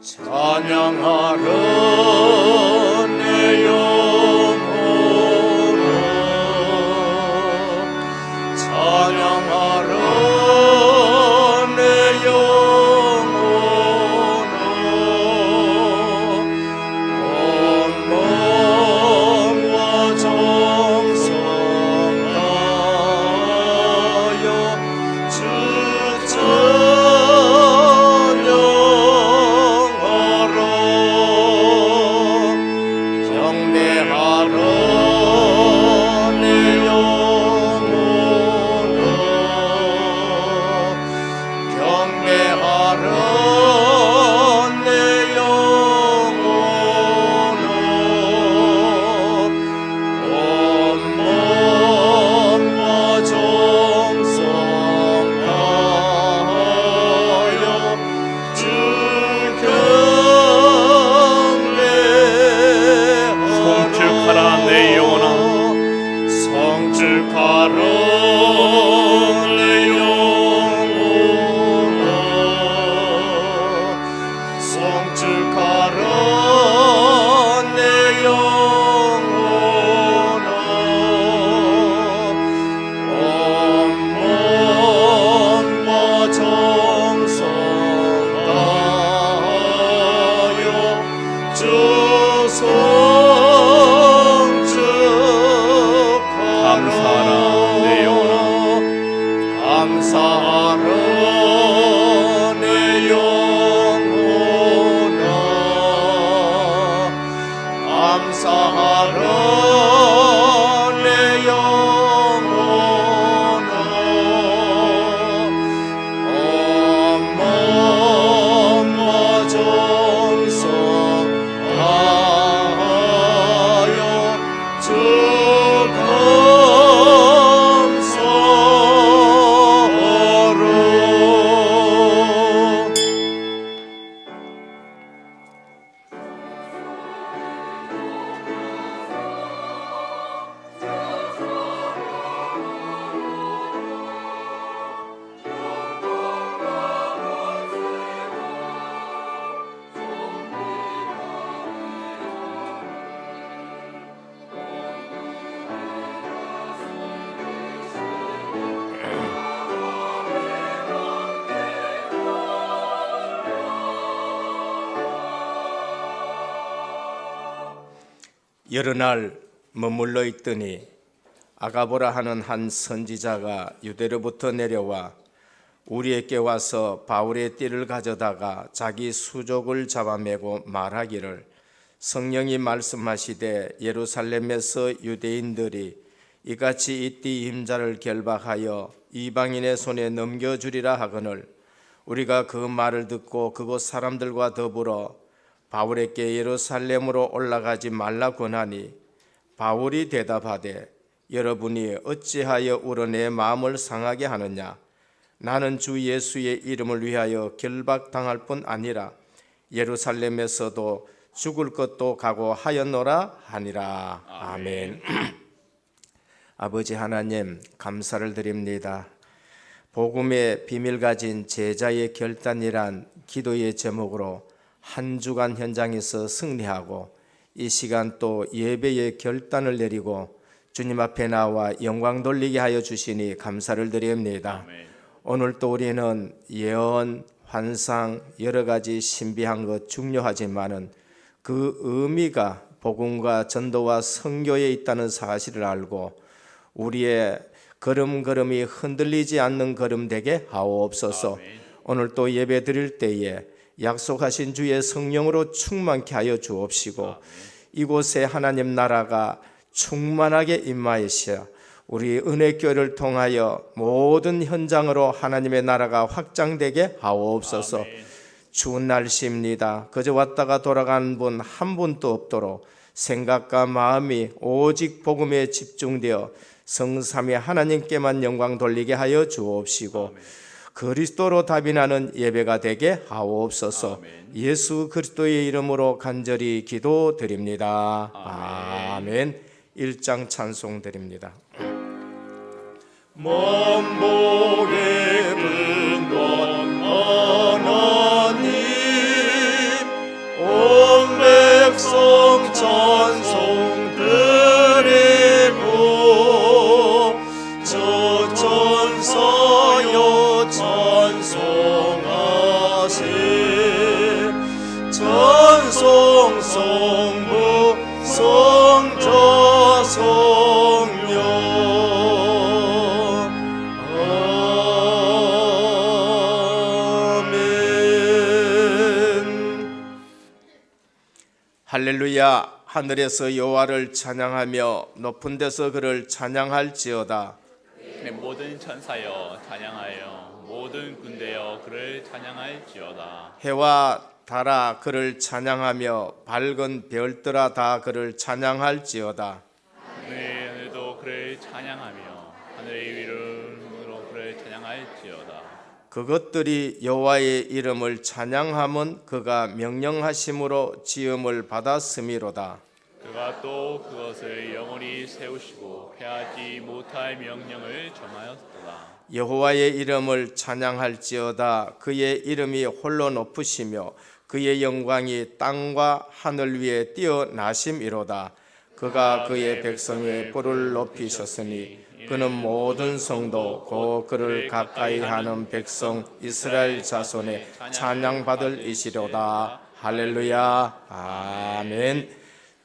찬양하라 내 영혼아, 찬양하라 내 영혼아, 온 몸과 정성 다하여 주 여러 날 머물러 있더니 아가보라 하는 한 선지자가 유대로부터 내려와 우리에게 와서 바울의 띠를 가져다가 자기 수족을 잡아매고 말하기를, 성령이 말씀하시되 예루살렘에서 유대인들이 이같이 이 띠 임자를 결박하여 이방인의 손에 넘겨주리라 하거늘, 우리가 그 말을 듣고 그곳 사람들과 더불어 바울에게 예루살렘으로 올라가지 말라 권하니, 바울이 대답하되 여러분이 어찌하여 우러 내 마음을 상하게 하느냐? 나는 주 예수의 이름을 위하여 결박당할 뿐 아니라 예루살렘에서도 죽을 것도 각오하였노라 하니라. 아멘. 아버지 하나님, 감사를 드립니다. 복음의 비밀 가진 제자의 결단이란 기도의 제목으로 한 주간 현장에서 승리하고 이 시간 또 예배의 결단을 내리고 주님 앞에 나와 영광 돌리게 하여 주시니 감사를 드립니다. 아멘. 오늘 또 우리는 예언, 환상, 여러 가지 신비한 것 중요하지만은 그 의미가 복음과 전도와 선교에 있다는 사실을 알고 우리의 걸음걸음이 흔들리지 않는 걸음 되게 하옵소서. 아멘. 오늘 또 예배 드릴 때에 약속하신 주의 성령으로 충만케 하여 주옵시고, 아멘. 이곳에 하나님 나라가 충만하게 임하시어 우리 은혜교회를 통하여 모든 현장으로 하나님의 나라가 확장되게 하옵소서. 아멘. 추운 날씨입니다. 그저 왔다가 돌아간 분 한 분도 없도록 생각과 마음이 오직 복음에 집중되어 성삼위 하나님께만 영광 돌리게 하여 주옵시고, 아멘. 그리스도로 답이 나는 예배가 되게 하옵소서. 아멘. 예수 그리스도의 이름으로 간절히 기도드립니다. 아멘. 1장 찬송 드립니다. 먼복의 근원 하나님, 할렐루야. 하늘에서 여호와를 찬양하며 높은 데서 그를 찬양할지어다. 모든 천사여 찬양하여 모든 군대여 그를 찬양할지어다. 해와 달아 그를 찬양하며 밝은 별들아 다 그를 찬양할지어다. 하늘도 그를 찬양하며 하늘의 이름으로 그를 찬양할지어다. 그것들이 여호와의 이름을 찬양함은 그가 명령하심으로 지음을 받았음이로다. 그가 또 그것을 영원히 세우시고 패하지 못할 명령을 정하였도다. 여호와의 이름을 찬양할지어다. 그의 이름이 홀로 높으시며 그의 영광이 땅과 하늘 위에 뛰어나심이로다. 그가 그의 백성의 뿔을 높이셨으니 그는 모든 성도 곧 그를 가까이 하는 백성 이스라엘 자손의 찬양받을 이시로다. 할렐루야. 아멘.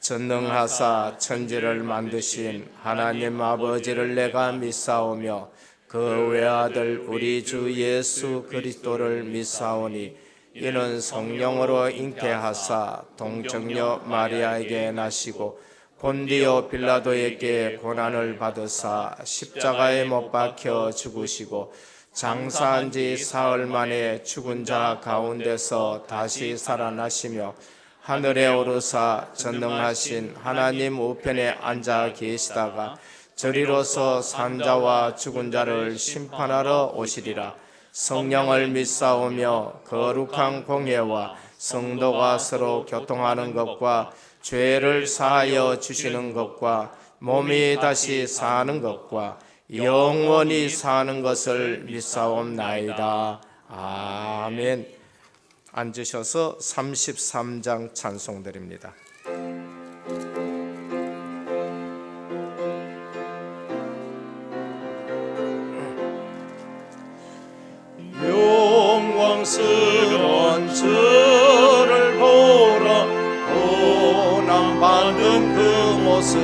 전능하사 천지를 만드신 하나님 아버지를 내가 믿사오며 그 외아들 우리 주 예수 그리스도를 믿사오니 이는 성령으로 잉태하사 동정녀 마리아에게 나시고 본디오 빌라도에게 고난을 받으사 십자가에 못 박혀 죽으시고 장사한 지 사흘 만에 죽은 자 가운데서 다시 살아나시며 하늘에 오르사 전능하신 하나님 우편에 앉아 계시다가 저리로서 산자와 죽은 자를 심판하러 오시리라. 성령을 믿사오며 거룩한 공예와 성도가 서로 교통하는 것과 죄를 사하여 주시는 것과 몸이 다시 사는 것과 영원히 사는 것을 믿사옵나이다. 아멘. 앉으셔서 33장 찬송드립니다. 영광스러운 주를 보라 고난받는 그 모습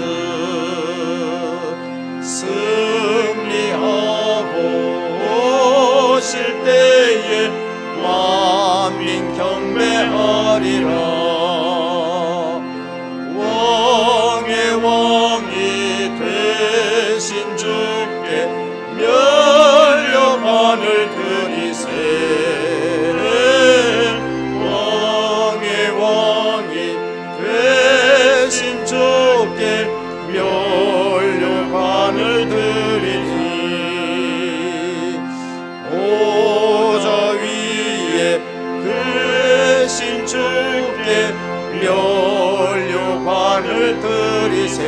승리하고 오실 때에 만민 경배하리라. 왕의 왕이 되신 주께 면류관을 드리세. 왕의 왕이 되신 주께 면류관을 드리니 보좌 위에 크신 주께 면류관을 드리세.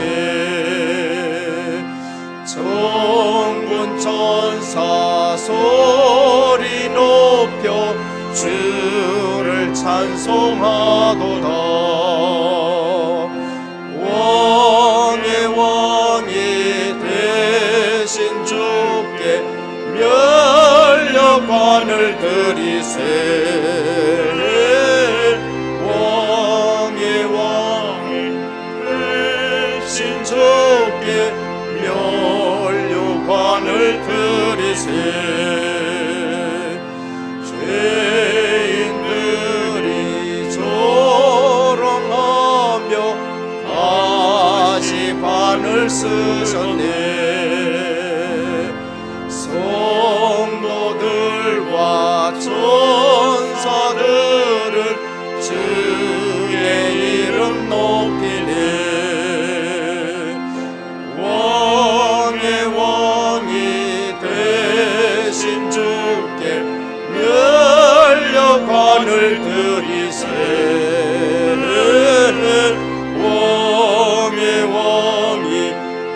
천군 천사 소리 높여 주를 찬송하도다. 왕의 왕이 되신 주께 면류관을 드리세. 왕의 왕이 되신 주께 면류관을 드리세. 죄인들이 조롱하며 다시 반을 쓰셨네. 성도들과 천사들은 주의 이름 높이네. 왕의 왕이 되신 주께 면류관을 드리세. 왕의 왕이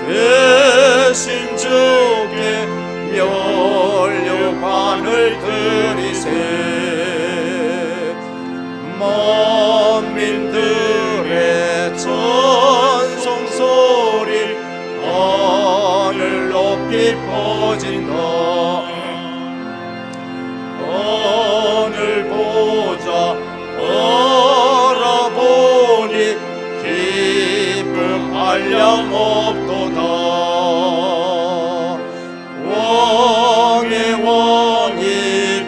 되신 주께 면류관을 드리세. 만민들의 찬송 소리 하늘 높이 퍼진다. 하늘 보자 바라보니 기쁨 한량 없도다. 왕의 왕이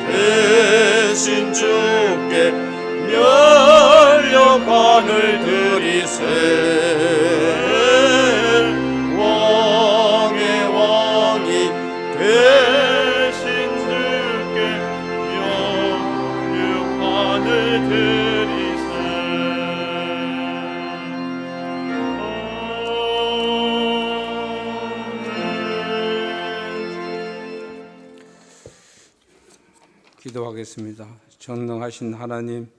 되신 주께 면류관을 드리 왕의 왕이 대신 주께 명령하늘 드리세. 기도하겠습니다. 전능하신 하나님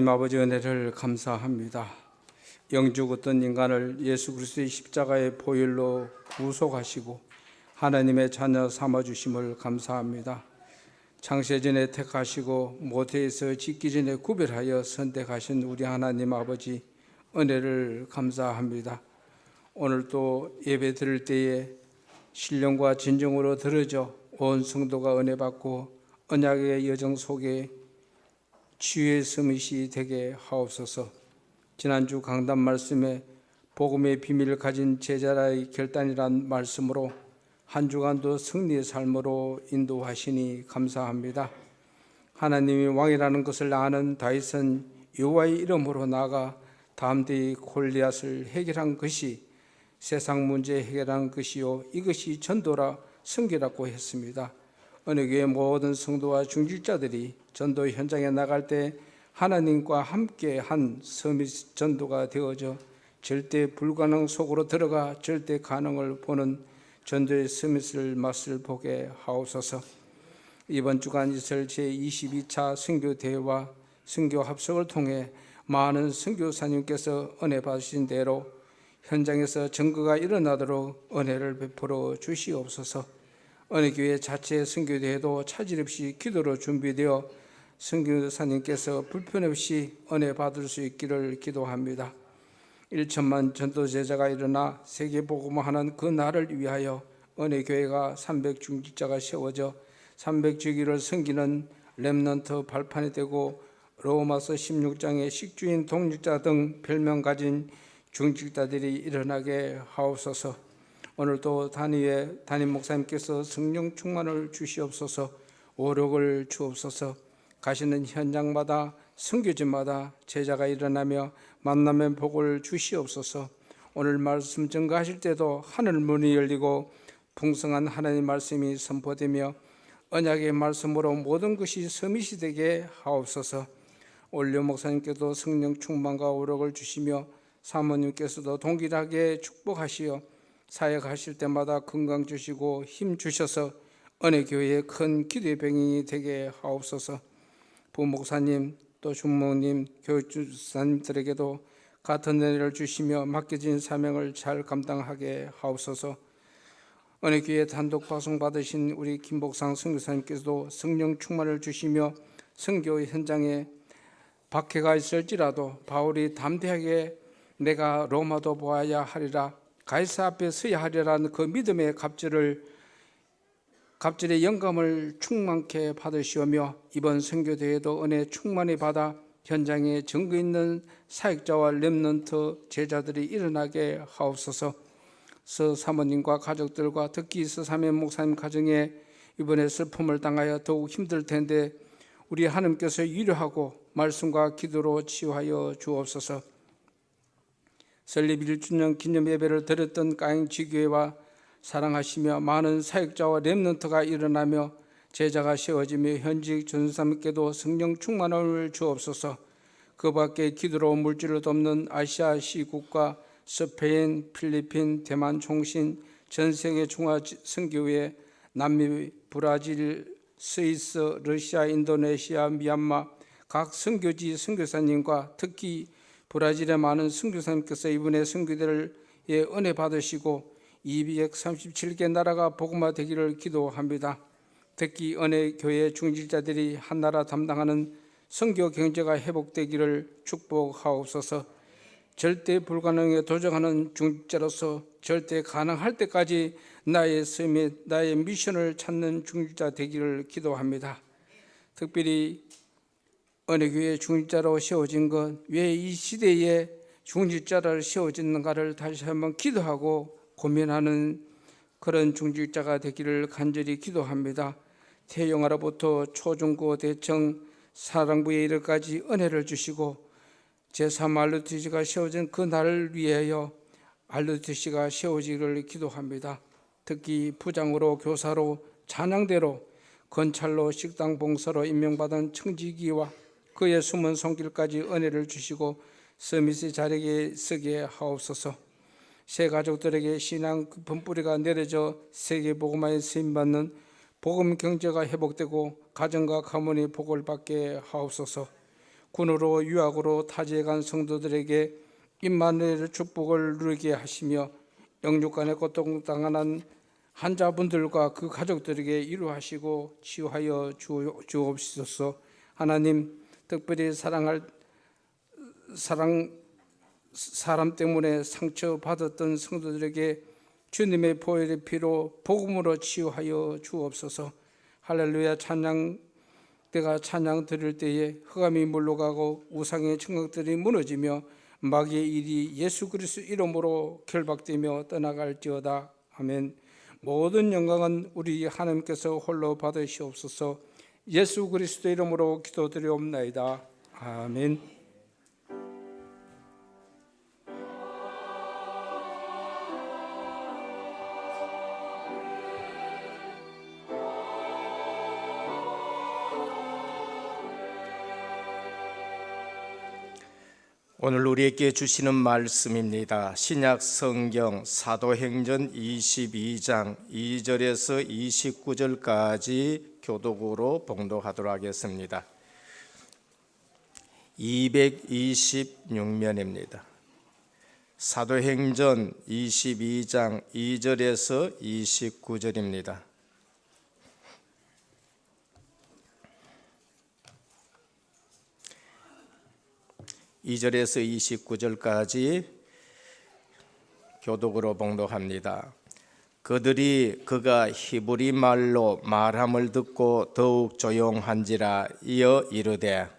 아버지 은혜를 감사합니다. 영주 어떤 인간을 예수 그리스도의 십자가의 보혈로 구속하시고 하나님의 자녀 삼아주심을 감사합니다. 창세전에 택하시고 모태에서 짓기 전에 구별하여 선택하신 우리 하나님 아버지 은혜를 감사합니다. 오늘 또 예배 드릴 때에 신령과 진정으로 들어져 온 성도가 은혜 받고 언약의 여정 속에 치유의 서밋이 되게 하옵소서. 지난주 강단 말씀에 복음의 비밀을 가진 제자라의 결단이란 말씀으로 한 주간도 승리의 삶으로 인도하시니 감사합니다. 하나님이 왕이라는 것을 아는 다윗은 여호와의 이름으로 나아가 담대히 골리앗을 해결한 것이 세상 문제 해결한 것이요 이것이 전도라 성기라고 했습니다. 어느 교회 모든 성도와 중직자들이 전도 현장에 나갈 때 하나님과 함께 한 서밋 전도가 되어져 절대 불가능 속으로 들어가 절대 가능을 보는 전도의 서밋을 맛을 보게 하옵소서. 이번 주간 있을 제22차 선교대회와 선교 합석을 통해 많은 선교사님께서 은혜 받으신 대로 현장에서 증거가 일어나도록 은혜를 베풀어 주시옵소서. 어느 교회 자체 선교대회도 차질 없이 기도로 준비되어 선교사님께서 불편 없이 은혜 받을 수 있기를 기도합니다. 1천만 전도 제자가 일어나 세계복음화하는 그 날을 위하여 은혜 교회가 300중직자가 세워져 300주기를 섬기는 렘넌트 발판이 되고 로마서 16장의 식주인 동직자 등 별명 가진 중직자들이 일어나게 하옵소서. 오늘도 담임 목사님께서 성령 충만을 주시옵소서. 오력을 주옵소서. 가시는 현장마다 선교지마다 제자가 일어나며 만남의 복을 주시옵소서. 오늘 말씀 전가하실 때도 하늘 문이 열리고 풍성한 하나님 말씀이 선포되며 언약의 말씀으로 모든 것이 서밋이 되게 하옵소서. 올려 목사님께도 성령 충만과 오력을 주시며 사모님께서도 동일하게 축복하시어 사역하실 때마다 건강 주시고 힘 주셔서 은혜교회의 큰 기도의 병이 되게 하옵소서. 부목사님 또 주목님 교육주사님들에게도 같은 은혜를 주시며 맡겨진 사명을 잘 감당하게 하옵소서. 은혜교회 단독 파송 받으신 우리 김복상 선교사님께서도 성령 충만을 주시며 선교 현장에 박해가 있을지라도 바울이 담대하게 내가 로마도 보아야 하리라 가이사 앞에 서야 하리라는 그 믿음의 갑절의 영감을 충만케 받으시오며 이번 선교대회도 은혜 충만히 받아 현장에 증거 있는 사역자와 렘넌트 제자들이 일어나게 하옵소서. 서 사모님과 가족들과 특히 서사면 목사님 가정에 이번에 슬픔을 당하여 더욱 힘들 텐데 우리 하나님께서 위로하고 말씀과 기도로 치유하여 주옵소서. 설립 1주년 기념 예배를 드렸던 까잉지교회와 사랑하시며 많은 사역자와 렘넌트가 일어나며 제자가 세워지며 현직 전사님께도 성령 충만을 주옵소서. 그 밖에 기도로 물질을 돕는 아시아 시국과 스페인, 필리핀, 대만 총신, 전세계 중화선교회, 남미, 브라질, 스위스, 러시아, 인도네시아, 미얀마 각 선교지 선교사님과 특히 브라질의 많은 선교사님께서 이번에 선교대를 은혜 받으시고 237개 나라가 복음화 되기를 기도합니다. 특히 은혜 교회 중직자들이 한 나라 담당하는 선교 경제가 회복되기를 축복하옵소서. 절대 불가능에 도전하는 중직자로서 절대 가능할 때까지 나의 서밋, 나의 미션을 찾는 중직자 되기를 기도합니다. 특별히 은혜교회 중직자로 세워진 것 왜 이 시대에 중직자를 세워졌는가를 다시 한번 기도하고 고민하는 그런 중직자가 되기를 간절히 기도합니다. 태영아로부터 초중고 대청 사랑부에 이르까지 은혜를 주시고 제3 RUTC가 세워진 그 날을 위하여 RUTC가 세워지기를 기도합니다. 특히 부장으로, 교사로, 찬양대로, 건찰로, 식당 봉사로 임명받은 청지기와 그의 숨은 손길까지 은혜를 주시고 서밋의 자리에 서게 하옵소서. 새 가족들에게 신앙 깊은 뿌리가 내려져 세계복음화에 쓰임받는 복음 경제가 회복되고 가정과 가문이 복을 받게 하옵소서. 군으로 유학으로 타지에 간 성도들에게 임마누엘의 축복을 누리게 하시며 영육간에 고통당하는 환자분들과 그 가족들에게 위로하시고 치유하여 주옵소서. 하나님, 특별히 사람 때문에 상처받았던 성도들에게 주님의 보혈의 피로 복음으로 치유하여 주옵소서. 할렐루야. 때가 찬양 드릴 때에 흑암이 물러가고 우상의 청각들이 무너지며 마귀의 일이 예수 그리스도 이름으로 결박되며 떠나갈지어다. 아멘. 모든 영광은 우리 하나님께서 홀로 받으시옵소서. 예수 그리스도 이름으로 기도드리옵나이다. 아멘. 오늘 우리에게 주시는 말씀입니다. 신약 성경 사도행전 22장 2절에서 29절까지 교독으로 봉독하도록 하겠습니다. 226면입니다. 사도행전 22장 2절에서 29절입니다. 2절에서 29절까지 교독으로 봉독합니다. 그들이 그가 히브리 말로 말함을 듣고 더욱 조용한지라 이어 이르되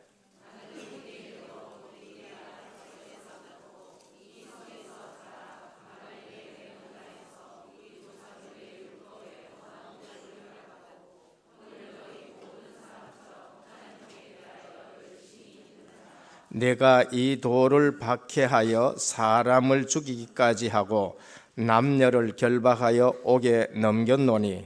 내가 이 돌을 박해하여 사람을 죽이기까지 하고 남녀를 결박하여 옥에 넘겼노니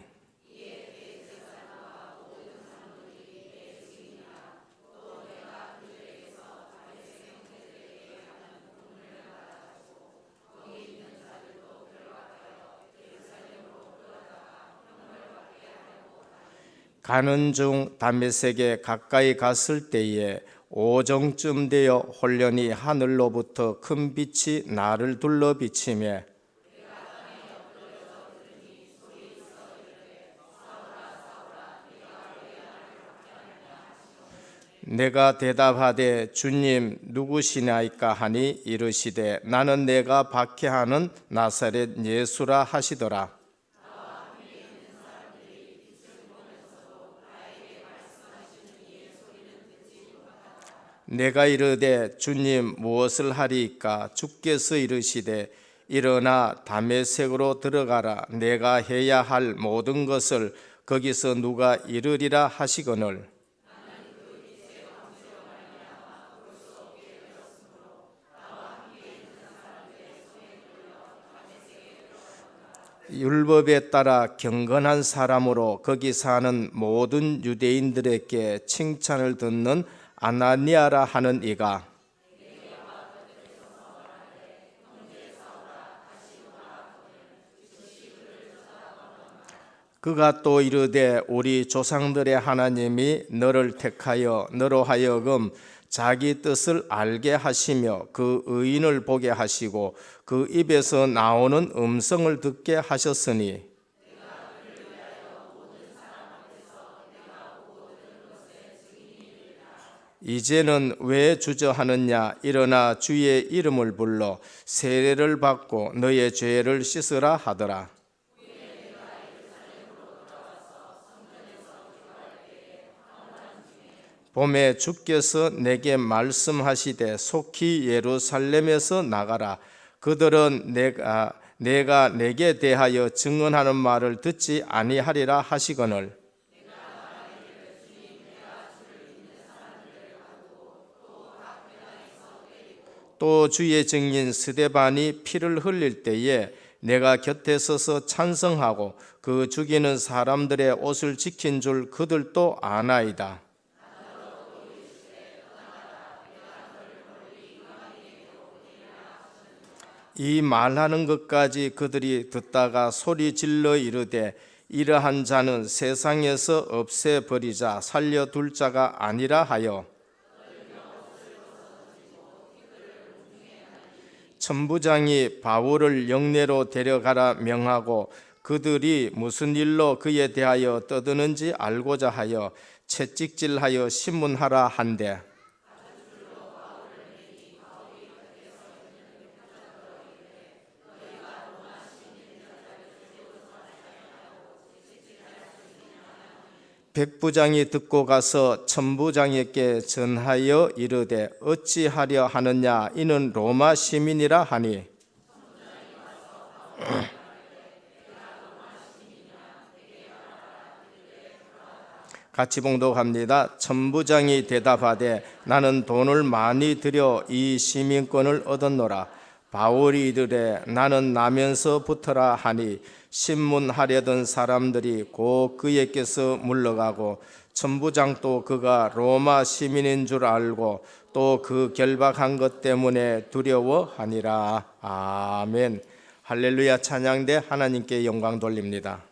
가는 중 다메섹에 가까이 갔을 때에 오정쯤 되어 홀련히 하늘로부터 큰 빛이 나를 둘러 비치매 내가 대답하되 주님 누구시나이까 하니 이르시되 나는 내가 박해하는 나사렛 예수라 하시더라. 내가 이르되 주님 무엇을 하리이까? 주께서 이르시되 일어나 다메섹으로 들어가라. 내가 해야 할 모든 것을 거기서 누가 이르리라 하시거늘 율법에 따라 경건한 사람으로 거기 사는 모든 유대인들에게 칭찬을 듣는 아나니아라 하는 이가 그가 또 이르되 우리 조상들의 하나님이 너를 택하여 너로 하여금 자기 뜻을 알게 하시며 그 의인을 보게 하시고 그 입에서 나오는 음성을 듣게 하셨으니 이제는 왜 주저하느냐? 일어나 주의 이름을 불러 세례를 받고 너의 죄를 씻으라 하더라. 봄에 주께서 내게 말씀하시되 속히 예루살렘에서 나가라. 그들은 내가 내게 대하여 증언하는 말을 듣지 아니하리라 하시거늘 또 주의 증인 스데반이 피를 흘릴 때에 내가 곁에 서서 찬성하고 그 죽이는 사람들의 옷을 지킨 줄 그들도 아나이다. 이 말하는 것까지 그들이 듣다가 소리 질러 이르되 이러한 자는 세상에서 없애버리자 살려둘 자가 아니라 하여 천부장이 바울을 영내로 데려가라 명하고 그들이 무슨 일로 그에 대하여 떠드는지 알고자 하여 채찍질하여 신문하라 한대 백부장이 듣고 가서 천부장에게 전하여 이르되 어찌하려 하느냐 이는 로마 시민이라 하니 같이 봉독합니다. 천부장이 대답하되 나는 돈을 많이 들여 이 시민권을 얻었노라. 바울이 이르되 나는 나면서 붙어라 하니 신문하려던 사람들이 곧 그에게서 물러가고 천부장도 그가 로마 시민인 줄 알고 또 그 결박한 것 때문에 두려워하니라. 아멘. 할렐루야. 찬양대 하나님께 영광 돌립니다.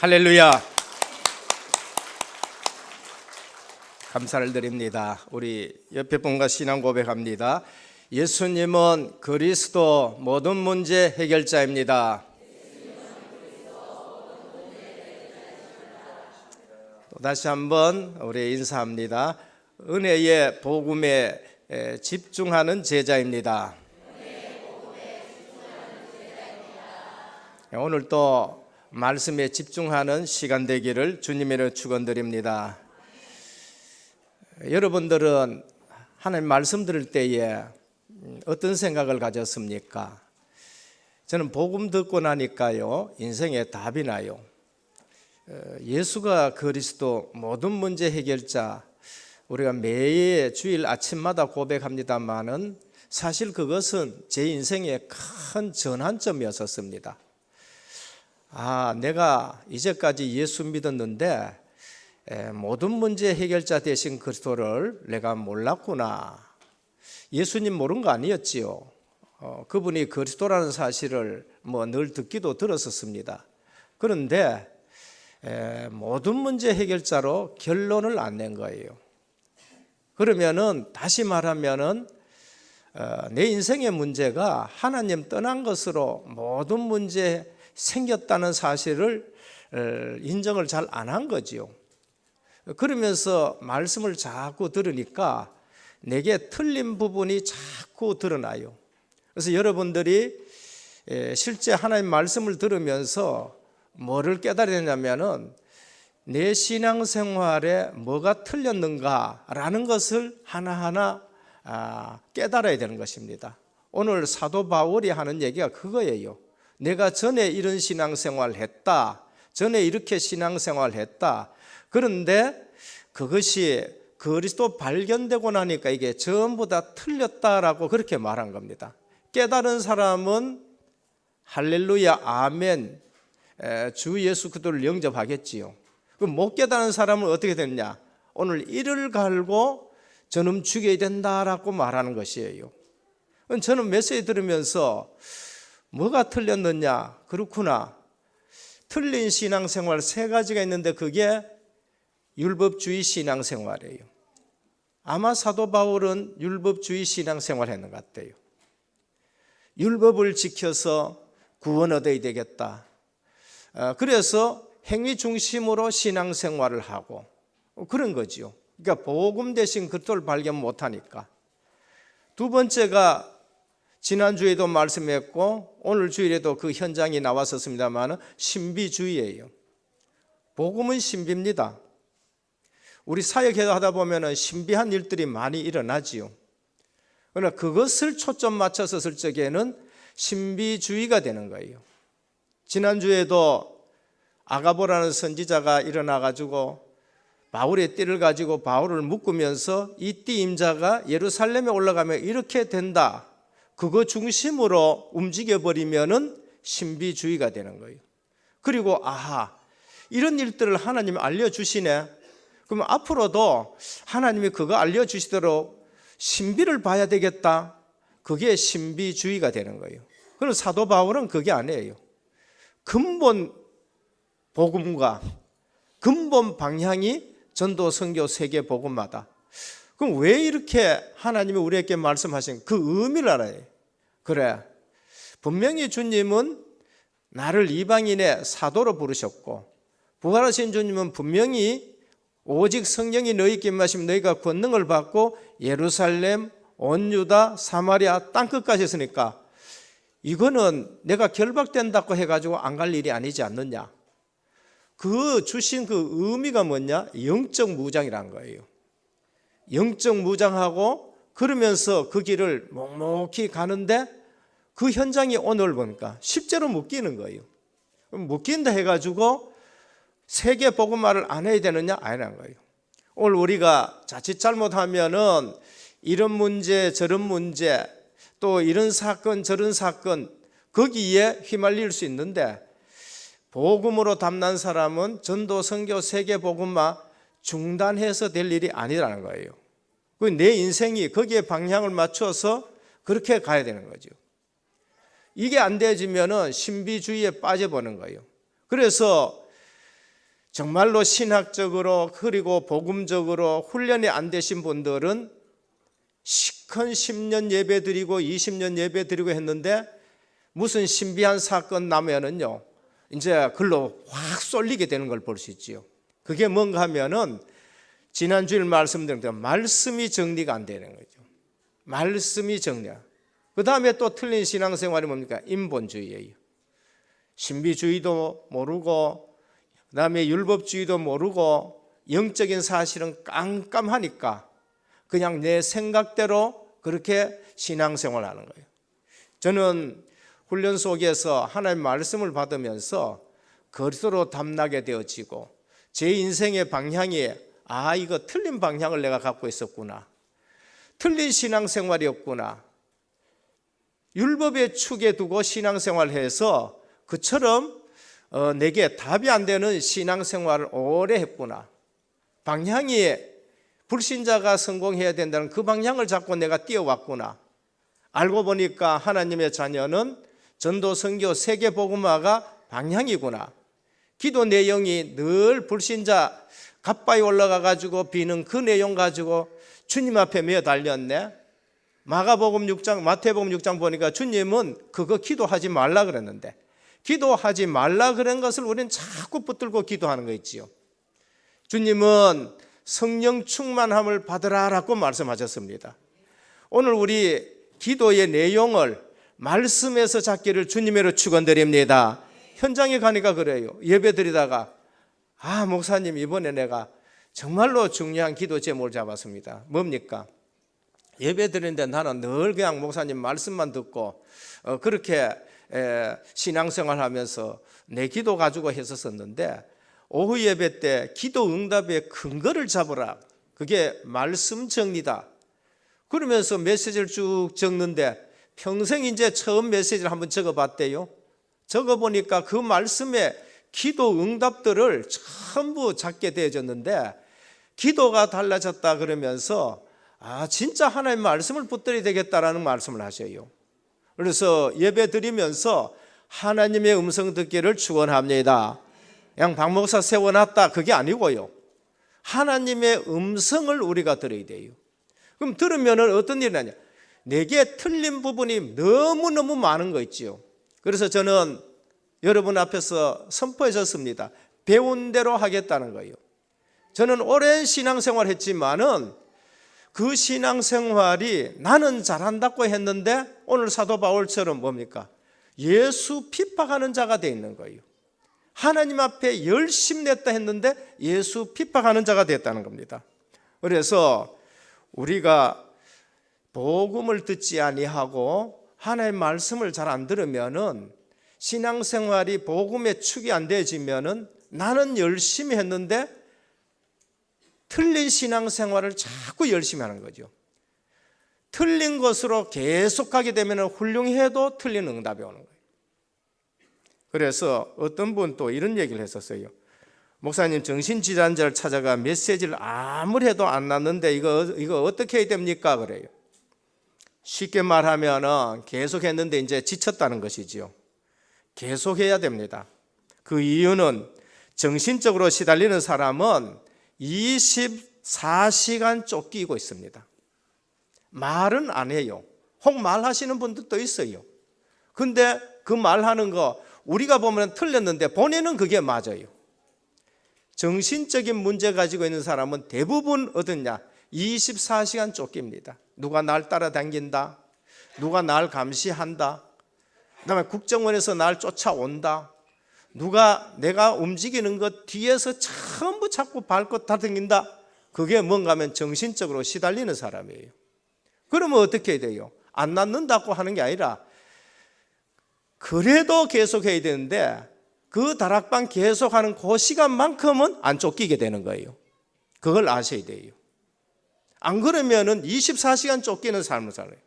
할렐루야. 감사를 드립니다. 우리 옆에 분과 신앙 고백합니다. 예수님은 그리스도 모든 문제 해결자입니다. 또 다시 한번 우리 인사합니다. 은혜의 복음에 집중하는 제자입니다. 오늘 또 말씀에 집중하는 시간 되기를 주님의 축원드립니다. 여러분들은 하나님 말씀 들을 때에 어떤 생각을 가졌습니까? 저는 복음 듣고 나니까요, 인생에 답이 나요. 예수가 그리스도 모든 문제 해결자, 우리가 매일 주일 아침마다 고백합니다마는 사실 그것은 제 인생의 큰 전환점이었습니다. 내가 이제까지 예수 믿었는데 모든 문제 해결자 되신 그리스도를 내가 몰랐구나. 예수님 모른 거 아니었지요. 그분이 그리스도라는 사실을 늘 듣기도 들었었습니다. 그런데 모든 문제 해결자로 결론을 안 낸 거예요. 그러면은 다시 말하면은 내 인생의 문제가 하나님 떠난 것으로 모든 문제 생겼다는 사실을 인정을 잘 안 한 거지요. 그러면서 말씀을 자꾸 들으니까 내게 틀린 부분이 자꾸 드러나요. 그래서 여러분들이 실제 하나님 말씀을 들으면서 뭐를 깨달아야 되냐면은 내 신앙생활에 뭐가 틀렸는가라는 것을 하나하나 깨달아야 되는 것입니다. 오늘 사도 바울이 하는 얘기가 그거예요. 내가 전에 이런 신앙생활을 했다. 전에 이렇게 신앙생활을 했다. 그런데 그것이 그리스도 발견되고 나니까 이게 전부 다 틀렸다라고 그렇게 말한 겁니다. 깨달은 사람은 할렐루야 아멘 주 예수 그리스도를 영접하겠지요. 그럼 못 깨달은 사람은 어떻게 됐냐? 오늘 이를 갈고 저놈 죽여야 된다라고 말하는 것이에요. 저는 메시지 들으면서 뭐가 틀렸느냐? 그렇구나. 틀린 신앙생활 3가지가 있는데 그게 율법주의 신앙생활이에요. 아마 사도 바울은 율법주의 신앙생활을 했는 것 같아요. 율법을 지켜서 구원 얻어야 되겠다. 그래서 행위 중심으로 신앙생활을 하고 그런 거죠. 그러니까 복음 대신 그리스도를 발견 못하니까. 두 번째가 지난주에도 말씀했고 오늘 주일에도 그 현장이 나왔었습니다만 신비주의예요. 복음은 신비입니다. 우리 사역하다 보면 신비한 일들이 많이 일어나지요. 그러나 그것을 초점 맞춰서 쓸 적에는 신비주의가 되는 거예요. 지난주에도 아가보라는 선지자가 일어나가지고 바울의 띠를 가지고 바울을 묶으면서 이 띠 임자가 예루살렘에 올라가면 이렇게 된다. 그거 중심으로 움직여버리면은 신비주의가 되는 거예요. 그리고 이런 일들을 하나님이 알려주시네. 그럼 앞으로도 하나님이 그거 알려주시도록 신비를 봐야 되겠다. 그게 신비주의가 되는 거예요. 그럼 사도 바울은 그게 아니에요. 근본 복음과 근본 방향이 전도, 선교, 세계 복음마다. 그럼 왜 이렇게 하나님이 우리에게 말씀하신 그 의미를 알아야 해요. 그래, 분명히 주님은 나를 이방인의 사도로 부르셨고 부활하신 주님은 분명히 오직 성령이 너희에게 임하시면 너희가 권능을 받고 예루살렘, 온 유다, 사마리아 땅끝까지 했으니까 이거는 내가 결박된다고 해가지고 안 갈 일이 아니지 않느냐. 그 주신 그 의미가 뭐냐? 영적 무장이란 거예요. 영적 무장하고 그러면서 그 길을 묵묵히 가는데 그 현장이 오늘 보니까 십자로 묶이는 거예요. 묶인다 해가지고 세계 복음화를 안 해야 되느냐? 아니라는 거예요. 오늘 우리가 자칫 잘못하면은 이런 문제 저런 문제 또 이런 사건 저런 사건 거기에 휘말릴 수 있는데 복음으로 담난 사람은 전도, 선교, 세계 복음화 중단해서 될 일이 아니라는 거예요. 내 인생이 거기에 방향을 맞춰서 그렇게 가야 되는 거죠. 이게 안 되어지면은 신비주의에 빠져버는 거예요. 그래서 정말로 신학적으로 그리고 복음적으로 훈련이 안 되신 분들은 실컷 10년 예배 드리고 20년 예배 드리고 했는데 무슨 신비한 사건 나면은요 이제 글로 확 쏠리게 되는 걸 볼 수 있지요. 그게 뭔가 하면은 지난주일 말씀드린 대로 말씀이 정리가 안 되는 거죠. 말씀이 정리야. 그 다음에 또 틀린 신앙생활이 뭡니까? 인본주의예요. 신비주의도 모르고 그 다음에 율법주의도 모르고 영적인 사실은 깜깜하니까 그냥 내 생각대로 그렇게 신앙생활을 하는 거예요. 저는 훈련 속에서 하나님의 말씀을 받으면서 그리스도로 담나게 되어지고 제 인생의 방향이 이거 틀린 방향을 내가 갖고 있었구나. 틀린 신앙생활이었구나. 율법의 축에 두고 신앙생활해서 그처럼 내게 답이 안 되는 신앙생활을 오래 했구나. 방향이 불신자가 성공해야 된다는 그 방향을 잡고 내가 뛰어왔구나. 알고 보니까 하나님의 자녀는 전도, 선교, 세계복음화가 방향이구나. 기도 내용이 늘 불신자 갓바위 올라가가지고 비는 그 내용 가지고 주님 앞에 매달렸네. 마가복음 6장, 마태복음 6장 보니까 주님은 그거 기도하지 말라 그랬는데 기도하지 말라 그런 것을 우리는 자꾸 붙들고 기도하는 거 있지요. 주님은 성령 충만함을 받으라라고 말씀하셨습니다. 오늘 우리 기도의 내용을 말씀에서 잡기를 주님으로 축원드립니다. 현장에 가니까 그래요. 예배 드리다가 목사님 이번에 내가 정말로 중요한 기도 제목을 잡았습니다. 뭡니까? 예배 드리는데 나는 늘 그냥 목사님 말씀만 듣고 그렇게 신앙생활 하면서 내 기도 가지고 했었는데 오후 예배 때 기도 응답의 근거를 잡으라. 그게 말씀 정리다. 그러면서 메시지를 쭉 적는데 평생 이제 처음 메시지를 한번 적어봤대요. 적어보니까 그 말씀에 기도 응답들을 전부 잡게 되어졌는데 기도가 달라졌다 그러면서 진짜 하나님의 말씀을 붙들어야 되겠다라는 말씀을 하셔요. 그래서 예배 드리면서 하나님의 음성 듣기를 축원합니다. 그냥 박 목사 세워놨다 그게 아니고요. 하나님의 음성을 우리가 들어야 돼요. 그럼 들으면 어떤 일이 나냐? 내게 틀린 부분이 너무너무 많은 거 있지요. 그래서 저는 여러분 앞에서 선포해줬습니다. 배운 대로 하겠다는 거예요. 저는 오랜 신앙생활 했지만은 그 신앙생활이 나는 잘한다고 했는데 오늘 사도 바울처럼 뭡니까? 예수 핍박하는 자가 돼 있는 거예요. 하나님 앞에 열심 냈다 했는데 예수 핍박하는 자가 됐다는 겁니다. 그래서 우리가 복음을 듣지 아니하고 하나님의 말씀을 잘 안 들으면은 신앙생활이 복음의 축이 안 되어지면은 나는 열심히 했는데 틀린 신앙생활을 자꾸 열심히 하는 거죠. 틀린 것으로 계속 가게 되면 훌륭해도 틀린 응답이 오는 거예요. 그래서 어떤 분 또 이런 얘기를 했었어요. 목사님 정신질환자를 찾아가 메시지를 아무리 해도 안 낫는데 이거 어떻게 해야 됩니까? 그래요. 쉽게 말하면 계속 했는데 이제 지쳤다는 것이지요. 계속 해야 됩니다. 그 이유는 정신적으로 시달리는 사람은 24시간 쫓기고 있습니다. 말은 안 해요. 혹 말하시는 분들도 있어요. 근데 그 말하는 거 우리가 보면 틀렸는데 본인은 그게 맞아요. 정신적인 문제 가지고 있는 사람은 대부분 어떠냐? 24시간 쫓깁니다. 누가 날 따라다닌다. 누가 날 감시한다. 그다음에 국정원에서 날 쫓아온다. 누가 내가 움직이는 것 뒤에서 전부 자꾸 밟고 다듬긴다. 그게 뭔가 하면 정신적으로 시달리는 사람이에요. 그러면 어떻게 해야 돼요? 안 낫는다고 하는 게 아니라 그래도 계속 해야 되는데 그 다락방 계속하는 그 시간만큼은 안 쫓기게 되는 거예요. 그걸 아셔야 돼요. 안 그러면은 24시간 쫓기는 삶을 살아요.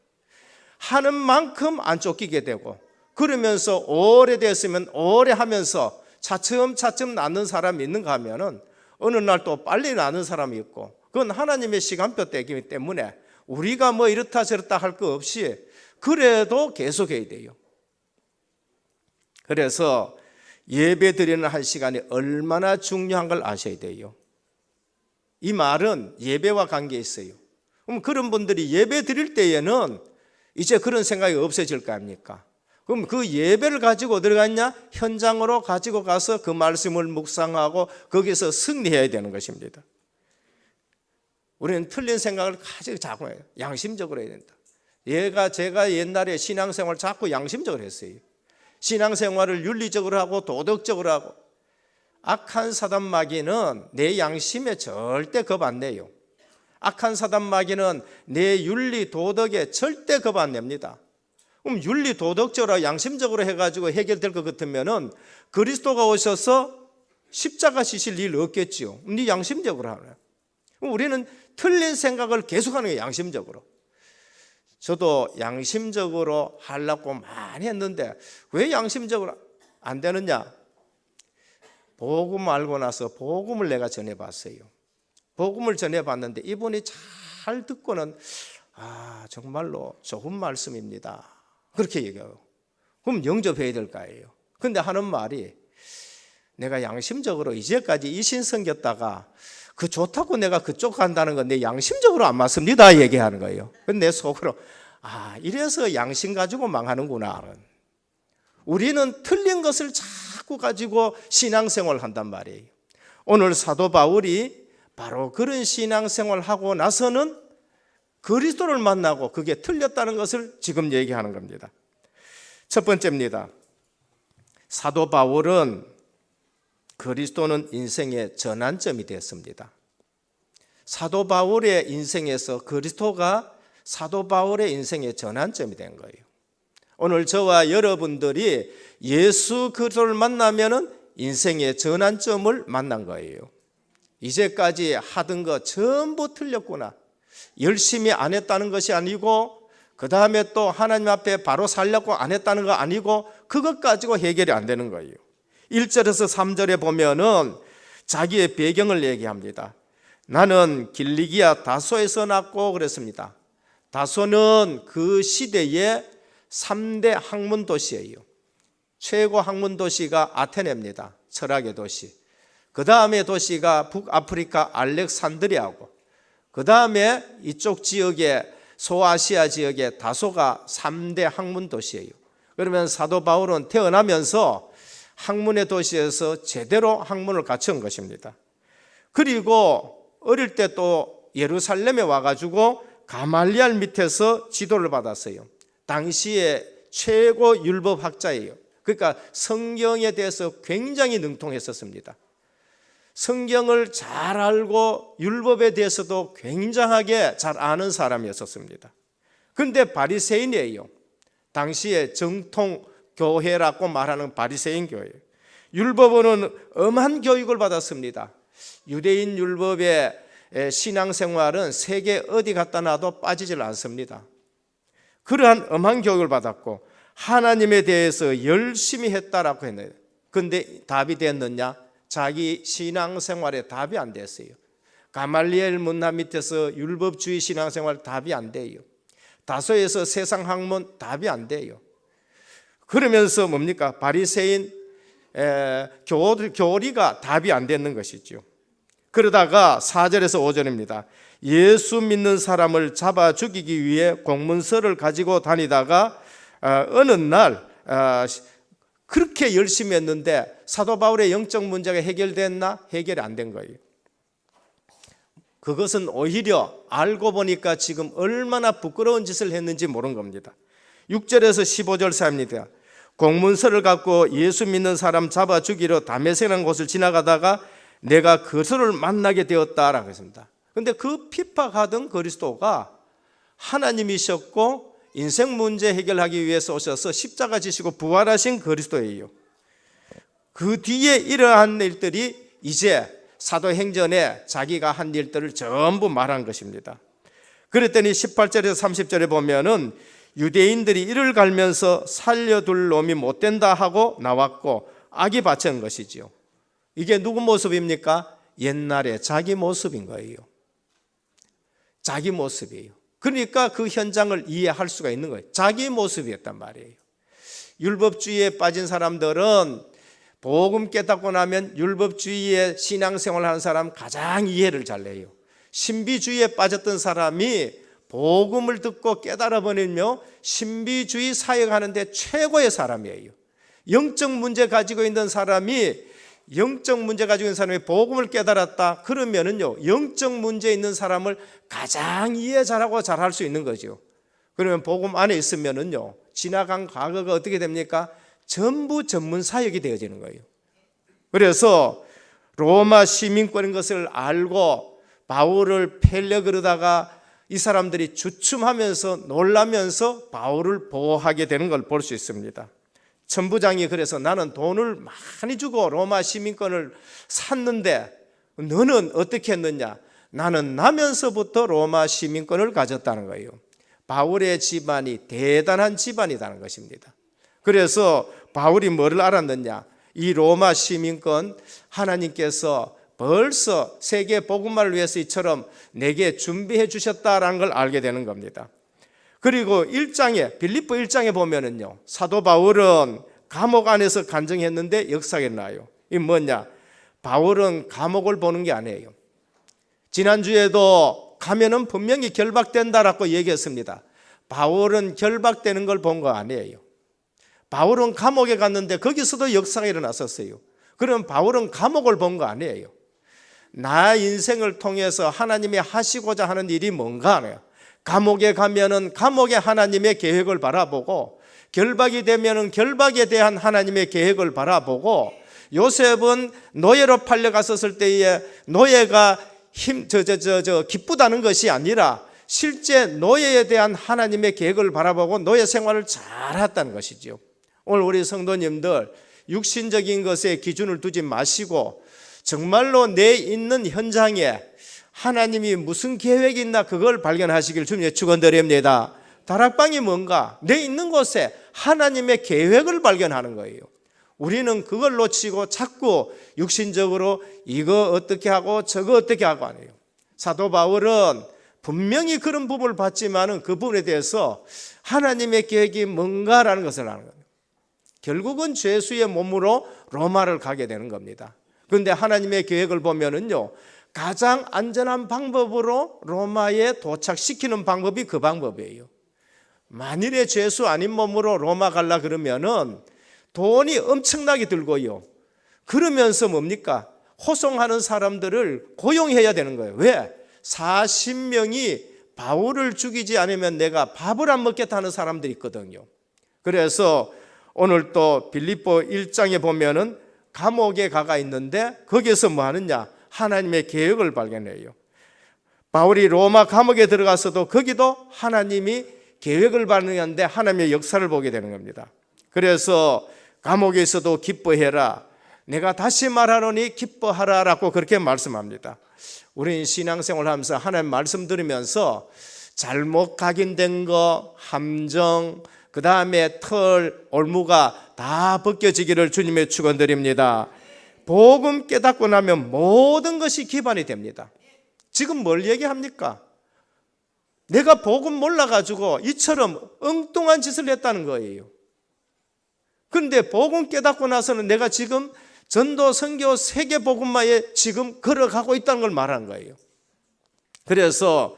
하는 만큼 안 쫓기게 되고 그러면서 오래됐으면 오래 하면서 차츰차츰 낫는 사람이 있는가 하면은 어느 날 또 빨리 낫는 사람이 있고 그건 하나님의 시간표 때이기 때문에 우리가 뭐 이렇다 저렇다 할 거 없이 그래도 계속해야 돼요. 그래서 예배 드리는 한 시간이 얼마나 중요한 걸 아셔야 돼요. 이 말은 예배와 관계 있어요. 그럼 그런 분들이 예배 드릴 때에는 이제 그런 생각이 없어질 거 아닙니까? 그럼 그 예배를 가지고 어디 갔냐? 현장으로 가지고 가서 그 말씀을 묵상하고 거기서 승리해야 되는 것입니다. 우리는 틀린 생각을 가지고 자꾸 해요. 양심적으로 해야 된다. 제가 옛날에 신앙생활 자꾸 양심적으로 했어요. 신앙생활을 윤리적으로 하고 도덕적으로 하고, 악한 사단 마귀는 내 양심에 절대 겁 안 내요. 악한 사단 마귀는 내 윤리 도덕에 절대 겁 안 냅니다. 그럼 윤리 도덕적으로 양심적으로 해가지고 해결될 것 같으면은 그리스도가 오셔서 십자가 지실 일 없겠지요. 네 양심적으로 하네. 우리는 틀린 생각을 계속하는 거예요. 양심적으로. 저도 양심적으로 하려고 많이 했는데 왜 양심적으로 안 되느냐? 복음 알고 나서 복음을 내가 전해봤어요. 복음을 전해봤는데 이분이 잘 듣고는 정말로 좋은 말씀입니다. 그렇게 얘기해요. 그럼 영접해야 될 거예요. 근데 하는 말이, 내가 양심적으로 이제까지 이신 섬겼다가 그 좋다고 내가 그쪽 간다는 건 내 양심적으로 안 맞습니다 얘기하는 거예요. 근데 내 속으로 이래서 양심 가지고 망하는구나. 우리는 틀린 것을 자꾸 가지고 신앙생활을 한단 말이에요. 오늘 사도 바울이 바로 그런 신앙생활을 하고 나서는 그리스도를 만나고 그게 틀렸다는 것을 지금 얘기하는 겁니다. 첫 번째입니다. 사도 바울은 그리스도는 인생의 전환점이 되었습니다. 사도 바울의 인생에서 그리스도가 사도 바울의 인생의 전환점이 된 거예요. 오늘 저와 여러분들이 예수 그리스도를 만나면은 인생의 전환점을 만난 거예요. 이제까지 하던 거 전부 틀렸구나. 열심히 안 했다는 것이 아니고, 그 다음에 또 하나님 앞에 바로 살려고 안 했다는 거 아니고, 그것 가지고 해결이 안 되는 거예요. 1절에서 3절에 보면은 자기의 배경을 얘기합니다. 나는 길리기아 다소에서 났고 그랬습니다. 다소는 그 시대의 3대 학문 도시예요. 최고 학문 도시가 아테네입니다. 철학의 도시. 그 다음에 도시가 북아프리카 알렉산드리아고, 그 다음에 이쪽 지역에 소아시아 지역의 다소가 3대 학문 도시예요. 그러면 사도 바울은 태어나면서 학문의 도시에서 제대로 학문을 갖춘 것입니다. 그리고 어릴 때 또 예루살렘에 와가지고 가말리알 밑에서 지도를 받았어요. 당시에 최고 율법학자예요. 그러니까 성경에 대해서 굉장히 능통했었습니다. 성경을 잘 알고 율법에 대해서도 굉장하게 잘 아는 사람이었습니다. 그런데 바리새인이에요. 당시에 정통 교회라고 말하는 바리새인 교회. 율법원은 엄한 교육을 받았습니다. 유대인 율법의 신앙생활은 세계 어디 갖다 놔도 빠지질 않습니다. 그러한 엄한 교육을 받았고 하나님에 대해서 열심히 했다라고 했는데, 그런데 답이 됐느냐? 자기 신앙생활에 답이 안 됐어요. 가말리엘 문화 밑에서 율법주의 신앙생활 답이 안 돼요. 다소에서 세상 학문 답이 안 돼요. 그러면서 뭡니까? 바리새인 교리가 답이 안 되는 것이죠. 그러다가 4절에서 5절입니다. 예수 믿는 사람을 잡아 죽이기 위해 공문서를 가지고 다니다가 어느 날 그렇게 열심히 했는데 사도 바울의 영적 문제가 해결됐나? 해결이 안 된 거예요. 그것은 오히려 알고 보니까 지금 얼마나 부끄러운 짓을 했는지 모르는 겁니다. 6절에서 15절 사이입니다. 공문서를 갖고 예수 믿는 사람 잡아 죽이러 다메섹이라는 곳을 지나가다가 내가 그리스도를 만나게 되었다라고 했습니다. 그런데 그 핍박하던 그리스도가 하나님이셨고 인생 문제 해결하기 위해서 오셔서 십자가 지시고 부활하신 그리스도예요. 그 뒤에 이러한 일들이 이제 사도행전에 자기가 한 일들을 전부 말한 것입니다. 그랬더니 18절에서 30절에 보면은 유대인들이 이를 갈면서 살려둘 놈이 못 된다 하고 나왔고 악이 바친 것이지요. 이게 누구 모습입니까? 옛날에 자기 모습인 거예요. 자기 모습이에요. 그러니까 그 현장을 이해할 수가 있는 거예요. 자기 모습이었단 말이에요. 율법주의에 빠진 사람들은 복음 깨닫고 나면 율법주의의 신앙생활을 하는 사람 가장 이해를 잘 해요. 신비주의에 빠졌던 사람이 복음을 듣고 깨달아 버리며 신비주의 사역하는데 최고의 사람이에요. 영적 문제 가지고 있는 사람이 복음을 깨달았다 그러면은요, 영적 문제 있는 사람을 가장 이해 잘하고 잘할 수 있는 거죠. 그러면 복음 안에 있으면은요, 지나간 과거가 어떻게 됩니까? 전부 전문 사역이 되어지는 거예요. 그래서 로마 시민권인 것을 알고 바울을 패려 그러다가 이 사람들이 주춤하면서 놀라면서 바울을 보호하게 되는 걸 볼 수 있습니다. 천부장이 그래서 나는 돈을 많이 주고 로마 시민권을 샀는데 너는 어떻게 했느냐? 나는 나면서부터 로마 시민권을 가졌다는 거예요. 바울의 집안이 대단한 집안이라는 것입니다. 그래서 바울이 뭐를 알았느냐? 이 로마 시민권 하나님께서 벌써 세계 복음화를 위해서 이처럼 내게 준비해 주셨다라는 걸 알게 되는 겁니다. 그리고 빌립보 1장에 보면은요, 사도 바울은 감옥 안에서 간증했는데 역사가 나요. 이 뭐냐? 바울은 감옥을 보는 게 아니에요. 지난주에도 가면은 분명히 결박된다라고 얘기했습니다. 바울은 결박되는 걸 본 거 아니에요. 바울은 감옥에 갔는데 거기서도 역사가 일어났었어요. 그럼 바울은 감옥을 본 거 아니에요. 나 인생을 통해서 하나님이 하시고자 하는 일이 뭔가 하네요. 감옥에 가면은 감옥에 하나님의 계획을 바라보고, 결박이 되면은 결박에 대한 하나님의 계획을 바라보고, 요셉은 노예로 팔려갔었을 때에 노예가 기쁘다는 것이 아니라 실제 노예에 대한 하나님의 계획을 바라보고 노예 생활을 잘했다는 것이죠. 오늘 우리 성도님들 육신적인 것에 기준을 두지 마시고 정말로 내 있는 현장에 하나님이 무슨 계획이 있나 그걸 발견하시길 주님의 축원드립니다. 다락방이 뭔가? 내 있는 곳에 하나님의 계획을 발견하는 거예요. 우리는 그걸 놓치고 자꾸 육신적으로 이거 어떻게 하고 저거 어떻게 하고 하네요. 사도 바울은 분명히 그런 부분을 봤지만은 그 부분에 대해서 하나님의 계획이 뭔가라는 것을 아는 겁니다. 결국은 죄수의 몸으로 로마를 가게 되는 겁니다. 그런데 하나님의 계획을 보면은요, 가장 안전한 방법으로 로마에 도착시키는 방법이 그 방법이에요. 만일에 죄수 아닌 몸으로 로마 가려 그러면은 돈이 엄청나게 들고요. 그러면서 뭡니까? 호송하는 사람들을 고용해야 되는 거예요. 왜? 40명이 바울을 죽이지 않으면 내가 밥을 안 먹겠다 하는 사람들이 있거든요. 그래서 오늘 또 빌립보 1장에 보면은 감옥에 가가 있는데 거기에서 뭐 하느냐? 하나님의 계획을 발견해요. 바울이 로마 감옥에 들어가서도 거기도 하나님이 계획을 발견하는데 하나님의 역사를 보게 되는 겁니다. 그래서 감옥에서도 기뻐해라. 내가 다시 말하노니 기뻐하라라고 그렇게 말씀합니다. 우리는 신앙생활 하면서 하나님 말씀 들으면서 잘못 각인된 거, 함정, 그 다음에 털, 올무가 다 벗겨지기를 주님의 축원드립니다. 복음 깨닫고 나면 모든 것이 기반이 됩니다. 지금 뭘 얘기합니까? 내가 복음 몰라가지고 이처럼 엉뚱한 짓을 했다는 거예요. 그런데 복음 깨닫고 나서는 내가 지금 전도, 선교, 세계 복음화에 지금 걸어가고 있다는 걸 말하는 거예요. 그래서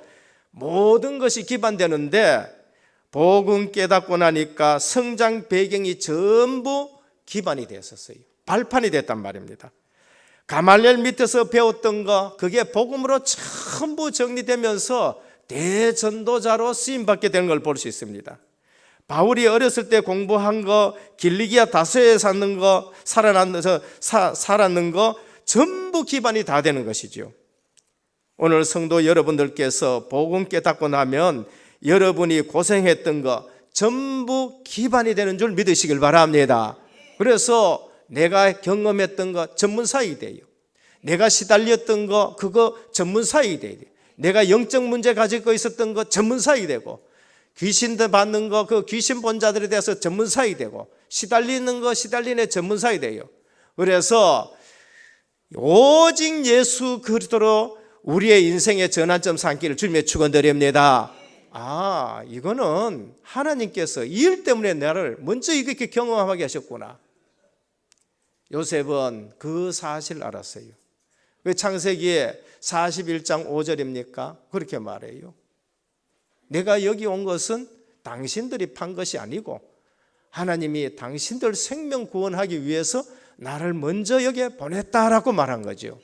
모든 것이 기반되는데 복음 깨닫고 나니까 성장 배경이 전부 기반이 됐었어요. 발판이 됐단 말입니다. 가말리엘 밑에서 배웠던 거 그게 복음으로 전부 정리되면서 대전도자로 쓰임받게 되는 걸 볼 수 있습니다. 바울이 어렸을 때 공부한 거, 길리기아 다소에 사는 거, 살았는 거 전부 기반이 다 되는 것이죠. 오늘 성도 여러분들께서 복음 깨닫고 나면 여러분이 고생했던 거 전부 기반이 되는 줄 믿으시길 바랍니다. 그래서 내가 경험했던 거 전문사역이 돼요. 내가 시달렸던 거 그거 전문사역이 돼요. 내가 영적 문제 가지고 있었던 거 전문사역이 되고, 귀신들 받는 거 그 귀신 본 자들에 대해서 전문사역이 되고, 시달리는 거 시달리는 전문사역이 돼요. 그래서 오직 예수 그리스도로 우리의 인생의 전환점 삼기를 주님의 축원드립니다. 이거는 하나님께서 이 일 때문에 나를 먼저 이렇게 경험하게 하셨구나. 요셉은 그 사실을 알았어요. 왜 창세기에 41장 5절입니까? 그렇게 말해요. 내가 여기 온 것은 당신들이 판 것이 아니고 하나님이 당신들 생명 구원하기 위해서 나를 먼저 여기에 보냈다라고 말한 거죠.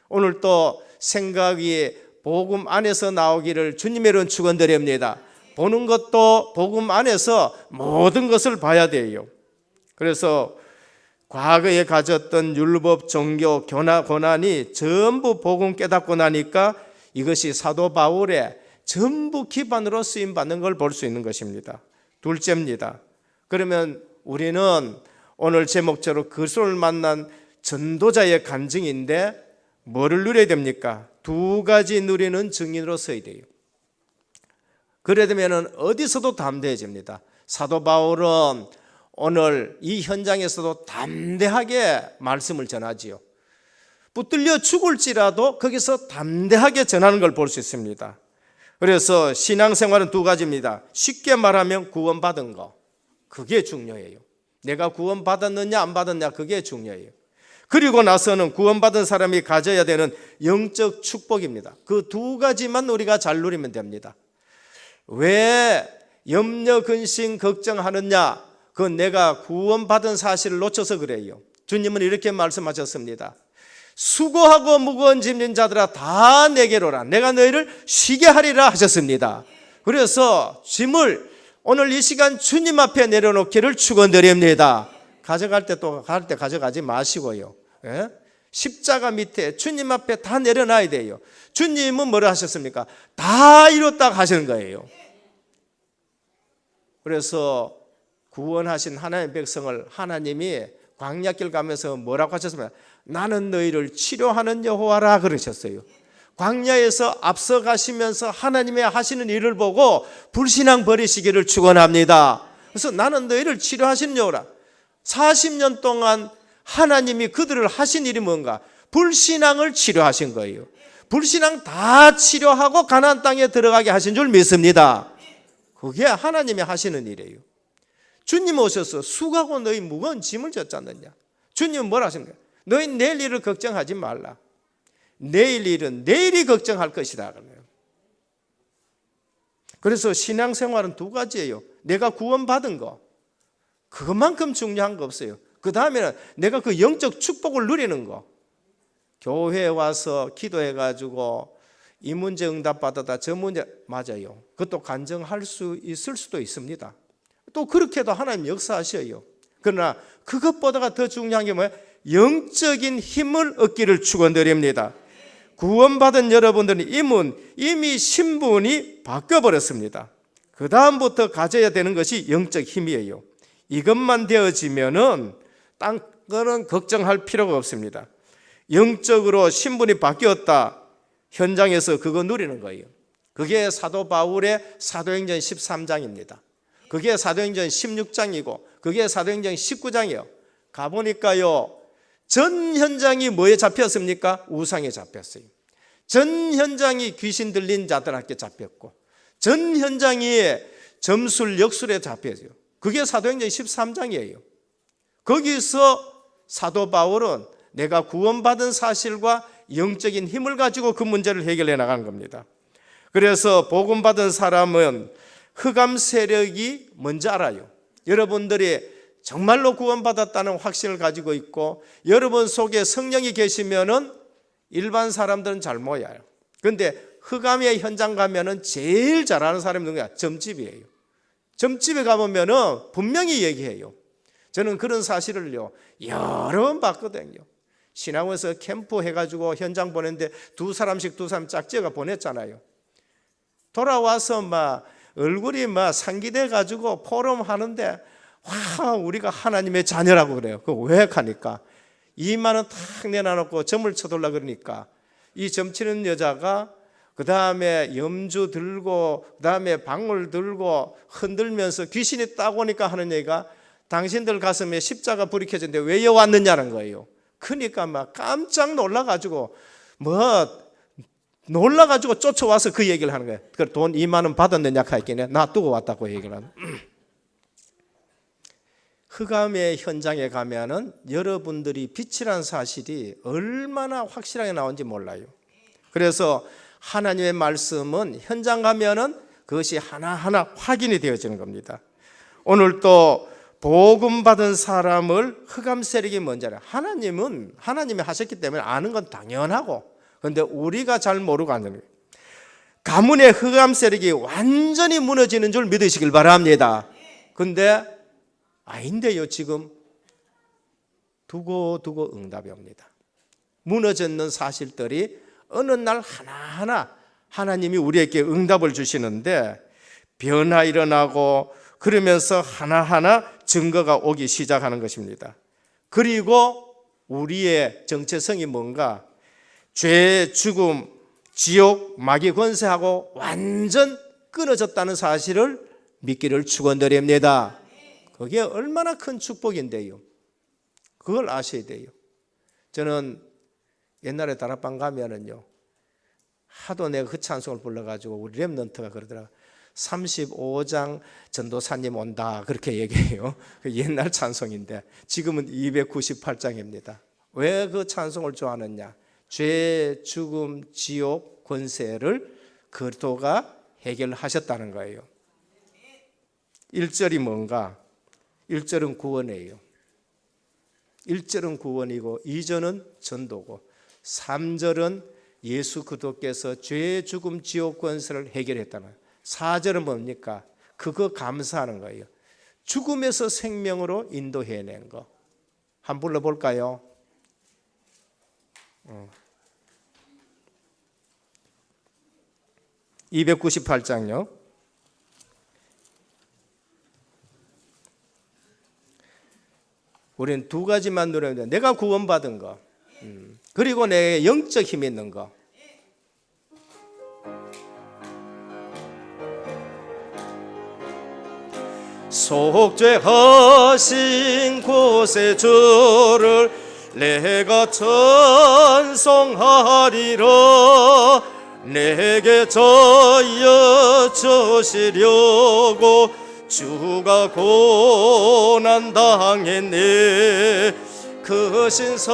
오늘 또 생각이 복음 안에서 나오기를 주님의 이름 축원드립니다. 보는 것도 복음 안에서 모든 것을 봐야 돼요. 그래서 과거에 가졌던 율법, 종교, 고난이 전부 복음 깨닫고 나니까 이것이 사도 바울의 전부 기반으로 쓰임받는 걸 볼 수 있는 것입니다. 둘째입니다. 그러면 우리는 오늘 제목처럼 그리스도를 만난 전도자의 간증인데 뭐를 누려야 됩니까? 두 가지 누리는 증인으로 서야 돼요. 그래야 되면 어디서도 담대해집니다. 사도 바울은 오늘 이 현장에서도 담대하게 말씀을 전하지요. 붙들려 죽을지라도 거기서 담대하게 전하는 걸 볼 수 있습니다. 그래서 신앙생활은 두 가지입니다. 쉽게 말하면 구원받은 거, 그게 중요해요. 내가 구원받았느냐 안 받았냐, 그게 중요해요. 그리고 나서는 구원받은 사람이 가져야 되는 영적 축복입니다. 그 두 가지만 우리가 잘 누리면 됩니다. 왜 염려, 근심, 걱정하느냐? 그건 내가 구원받은 사실을 놓쳐서 그래요. 주님은 이렇게 말씀하셨습니다. 수고하고 무거운 짐진 자들아 다 내게로 오라. 내가 너희를 쉬게 하리라 하셨습니다. 그래서 짐을 오늘 이 시간 주님 앞에 내려놓기를 축원드립니다. 가져갈 때 또 갈 때 가져가지 마시고요. 예? 십자가 밑에 주님 앞에 다 내려놔야 돼요. 주님은 뭐라 하셨습니까? 다 이뤘다 하시는 거예요. 그래서 구원하신 하나님의 백성을 하나님이 광야길 가면서 뭐라고 하셨습니까? 나는 너희를 치료하는 여호와라 그러셨어요. 광야에서 앞서가시면서 하나님의 하시는 일을 보고 불신앙 버리시기를 축원합니다. 그래서 나는 너희를 치료하시는 여호와라. 40년 동안 하나님이 그들을 하신 일이 뭔가? 불신앙을 치료하신 거예요. 불신앙 다 치료하고 가나안 땅에 들어가게 하신 줄 믿습니다. 그게 하나님이 하시는 일이에요. 주님 오셔서 수고하고 너희 무거운 짐을 졌지 않느냐? 주님은 뭐라 하신 거예요? 너희 내일 일을 걱정하지 말라. 내일 일은 내일이 걱정할 것이다. 그래서 신앙생활은 두 가지예요. 내가 구원받은 거, 그것만큼 중요한 거 없어요. 그 다음에는 내가 그 영적 축복을 누리는 거. 교회에 와서 기도해가지고 이 문제 응답받았다, 저 문제 맞아요. 그것도 간증할 수 있을 수도 있습니다. 또 그렇게도 하나님 역사하셔요. 그러나 그것보다가 더 중요한 게 뭐예요? 영적인 힘을 얻기를 축원드립니다. 구원받은 여러분들은 이미 신분이 바뀌어버렸습니다. 그 다음부터 가져야 되는 것이 영적 힘이에요. 이것만 되어지면은 딴 거는 걱정할 필요가 없습니다. 영적으로 신분이 바뀌었다. 현장에서 그거 누리는 거예요. 그게 사도 바울의 사도행전 13장입니다. 그게 사도행전 16장이고 그게 사도행전 19장이에요. 가보니까요, 전 현장이 뭐에 잡혔습니까? 우상에 잡혔어요. 전 현장이 귀신 들린 자들한테 잡혔고 전 현장이 점술, 역술에 잡혔어요. 그게 사도행전 13장이에요. 거기서 사도 바울은 내가 구원받은 사실과 영적인 힘을 가지고 그 문제를 해결해 나가는 겁니다. 그래서 복음받은 사람은 흑암 세력이 뭔지 알아요. 여러분들이 정말로 구원받았다는 확신을 가지고 있고 여러분 속에 성령이 계시면은 일반 사람들은 잘 모여요. 그런데 흑암의 현장 가면은 제일 잘하는 사람이 누구야? 점집이에요. 점집에 가보면은 분명히 얘기해요. 저는 그런 사실을요 여러 번 봤거든요. 신학원에서 캠프 해가지고 현장 보냈는데 두 사람 짝지어가 보냈잖아요. 돌아와서 막 얼굴이 막 상기돼 가지고 포럼 하는데 와, 우리가 하나님의 자녀라고 그래요. 그거 왜 하니까 2만 원 탁 내놔놓고 점을 쳐돌라 그러니까 이 점 치는 여자가 그 다음에 염주 들고 그 다음에 방울 들고 흔들면서 귀신이 딱 오니까 하는 얘기가 당신들 가슴에 십자가 불이 켜졌는데 왜 왔느냐는 거예요. 그러니까 막 깜짝 놀라가지고 놀라가지고 쫓아와서 그 얘기를 하는 거예요. 그 돈 2만 원 받았느냐 했더니 놔두고 왔다고 얘기를 하는. 흑암의 현장에 가면은 여러분들이 빛이라는 사실이 얼마나 확실하게 나온지 몰라요. 그래서 하나님의 말씀은 현장 가면은 그것이 하나하나 확인이 되어지는 겁니다. 오늘 또 복음 받은 사람을 흑암 세력이 뭔지 알아요. 하나님이 하셨기 때문에 아는 건 당연하고, 그런데 우리가 잘 모르고 하는 거예요. 가문의 흑암 세력이 완전히 무너지는 줄 믿으시길 바랍니다. 근데 아닌데요. 지금 두고 응답이 옵니다. 무너졌는 사실들이 어느 날 하나하나 하나님이 우리에게 응답을 주시는데 변화 일어나고 그러면서 하나하나 증거가 오기 시작하는 것입니다. 그리고 우리의 정체성이 뭔가? 죄, 죽음, 지옥, 마귀 권세하고 완전 끊어졌다는 사실을 믿기를 축원드립니다. 그게 얼마나 큰 축복인데요. 그걸 아셔야 돼요. 저는 옛날에 다락방 가면은요, 하도 내가 그 찬송을 불러가지고 우리 렘넌트가 그러더라. 35장 전도사님 온다 그렇게 얘기해요. 그 옛날 찬송인데 지금은 298장입니다. 왜 그 찬송을 좋아하느냐? 죄, 죽음, 지옥, 권세를 그리스도가 해결하셨다는 거예요. 1절이 뭔가? 1절은 구원이에요. 1절은 구원이고 2절은 전도고 3절은 예수 그리스도께서 죄, 죽음, 지옥, 권세를 해결했다는 거예요. 4절은 뭡니까? 그거 감사하는 거예요. 죽음에서 생명으로 인도해낸 거. 한번 불러볼까요? 298장요. 우리는 두 가지만 누려야 돼. 내가 구원받은 거, 그리고 내 영적 힘이 있는 거. 속죄하신 곳의 주를 내가 찬송하리라. 내게 저여 주시려고 주가 고난 당했네. 그 신사랑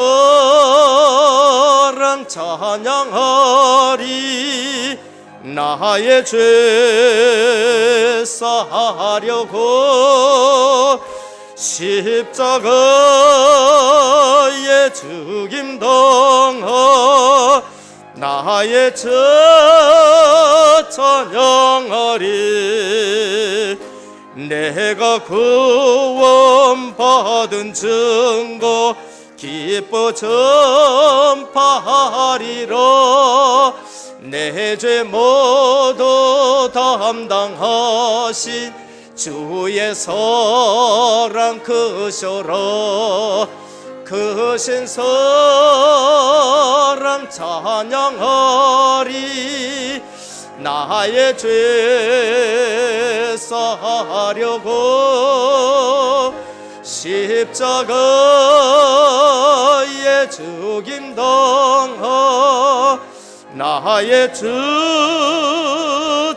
찬양하리. 나의 죄 사하려고 십자가에 죽임 당하 나의 죄 찬양하리. 내가 구원받은 증거 기뻐 전파하리라. 내 죄 모두 담당하신 주의 사랑 크셔라. 크신 사랑 찬양하리. 나의 죄 사하려고 십자가에 죽임 당하 나의 주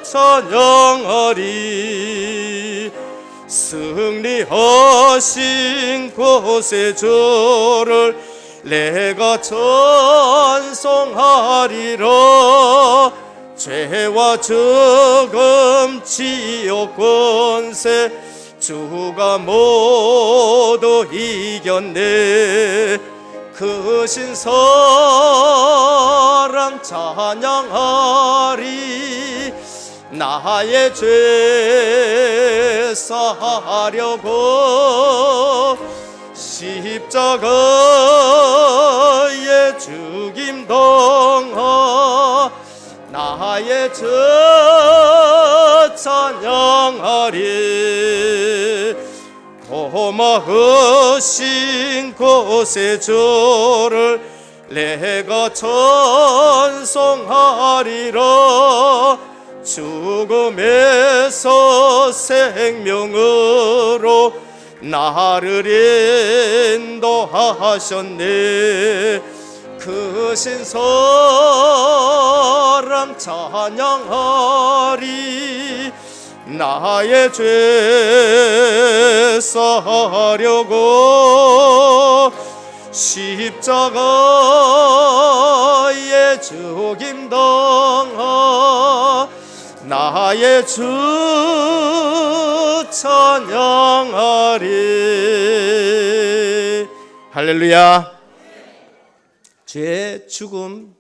찬양하리. 승리하신 곳의 주를 내가 찬송하리라. 죄와 죽음 지옥 권세 주가 모두 이겼네. 크신 사랑 찬양하리. 나의 죄 사하려고 십자가에 죽임 당하 나의 죄 찬양하리. 고마우신 곳의 주를 내가 찬송하리라. 죽음에서 생명으로 나를 인도하셨네. 크신 사랑 찬양하리. 나의 죄 애써려고 십자가의 죽임당하 나의 주 찬양하리. 할렐루야. 죄, 죽음,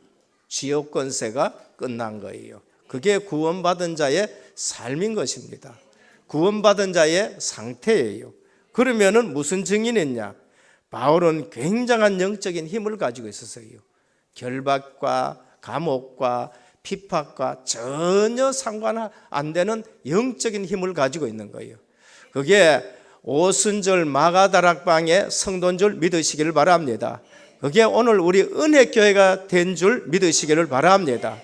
지옥 권세가 끝난 거예요. 그게 구원받은 자의 삶인 것입니다. 구원받은 자의 상태예요. 그러면은 무슨 증인이냐? 바울은 굉장한 영적인 힘을 가지고 있었어요. 결박과 감옥과 핍박과 전혀 상관 안 되는 영적인 힘을 가지고 있는 거예요. 그게 오순절 마가다락방의 성도인 줄 믿으시기를 바랍니다. 그게 오늘 우리 은혜교회가 된 줄 믿으시기를 바랍니다.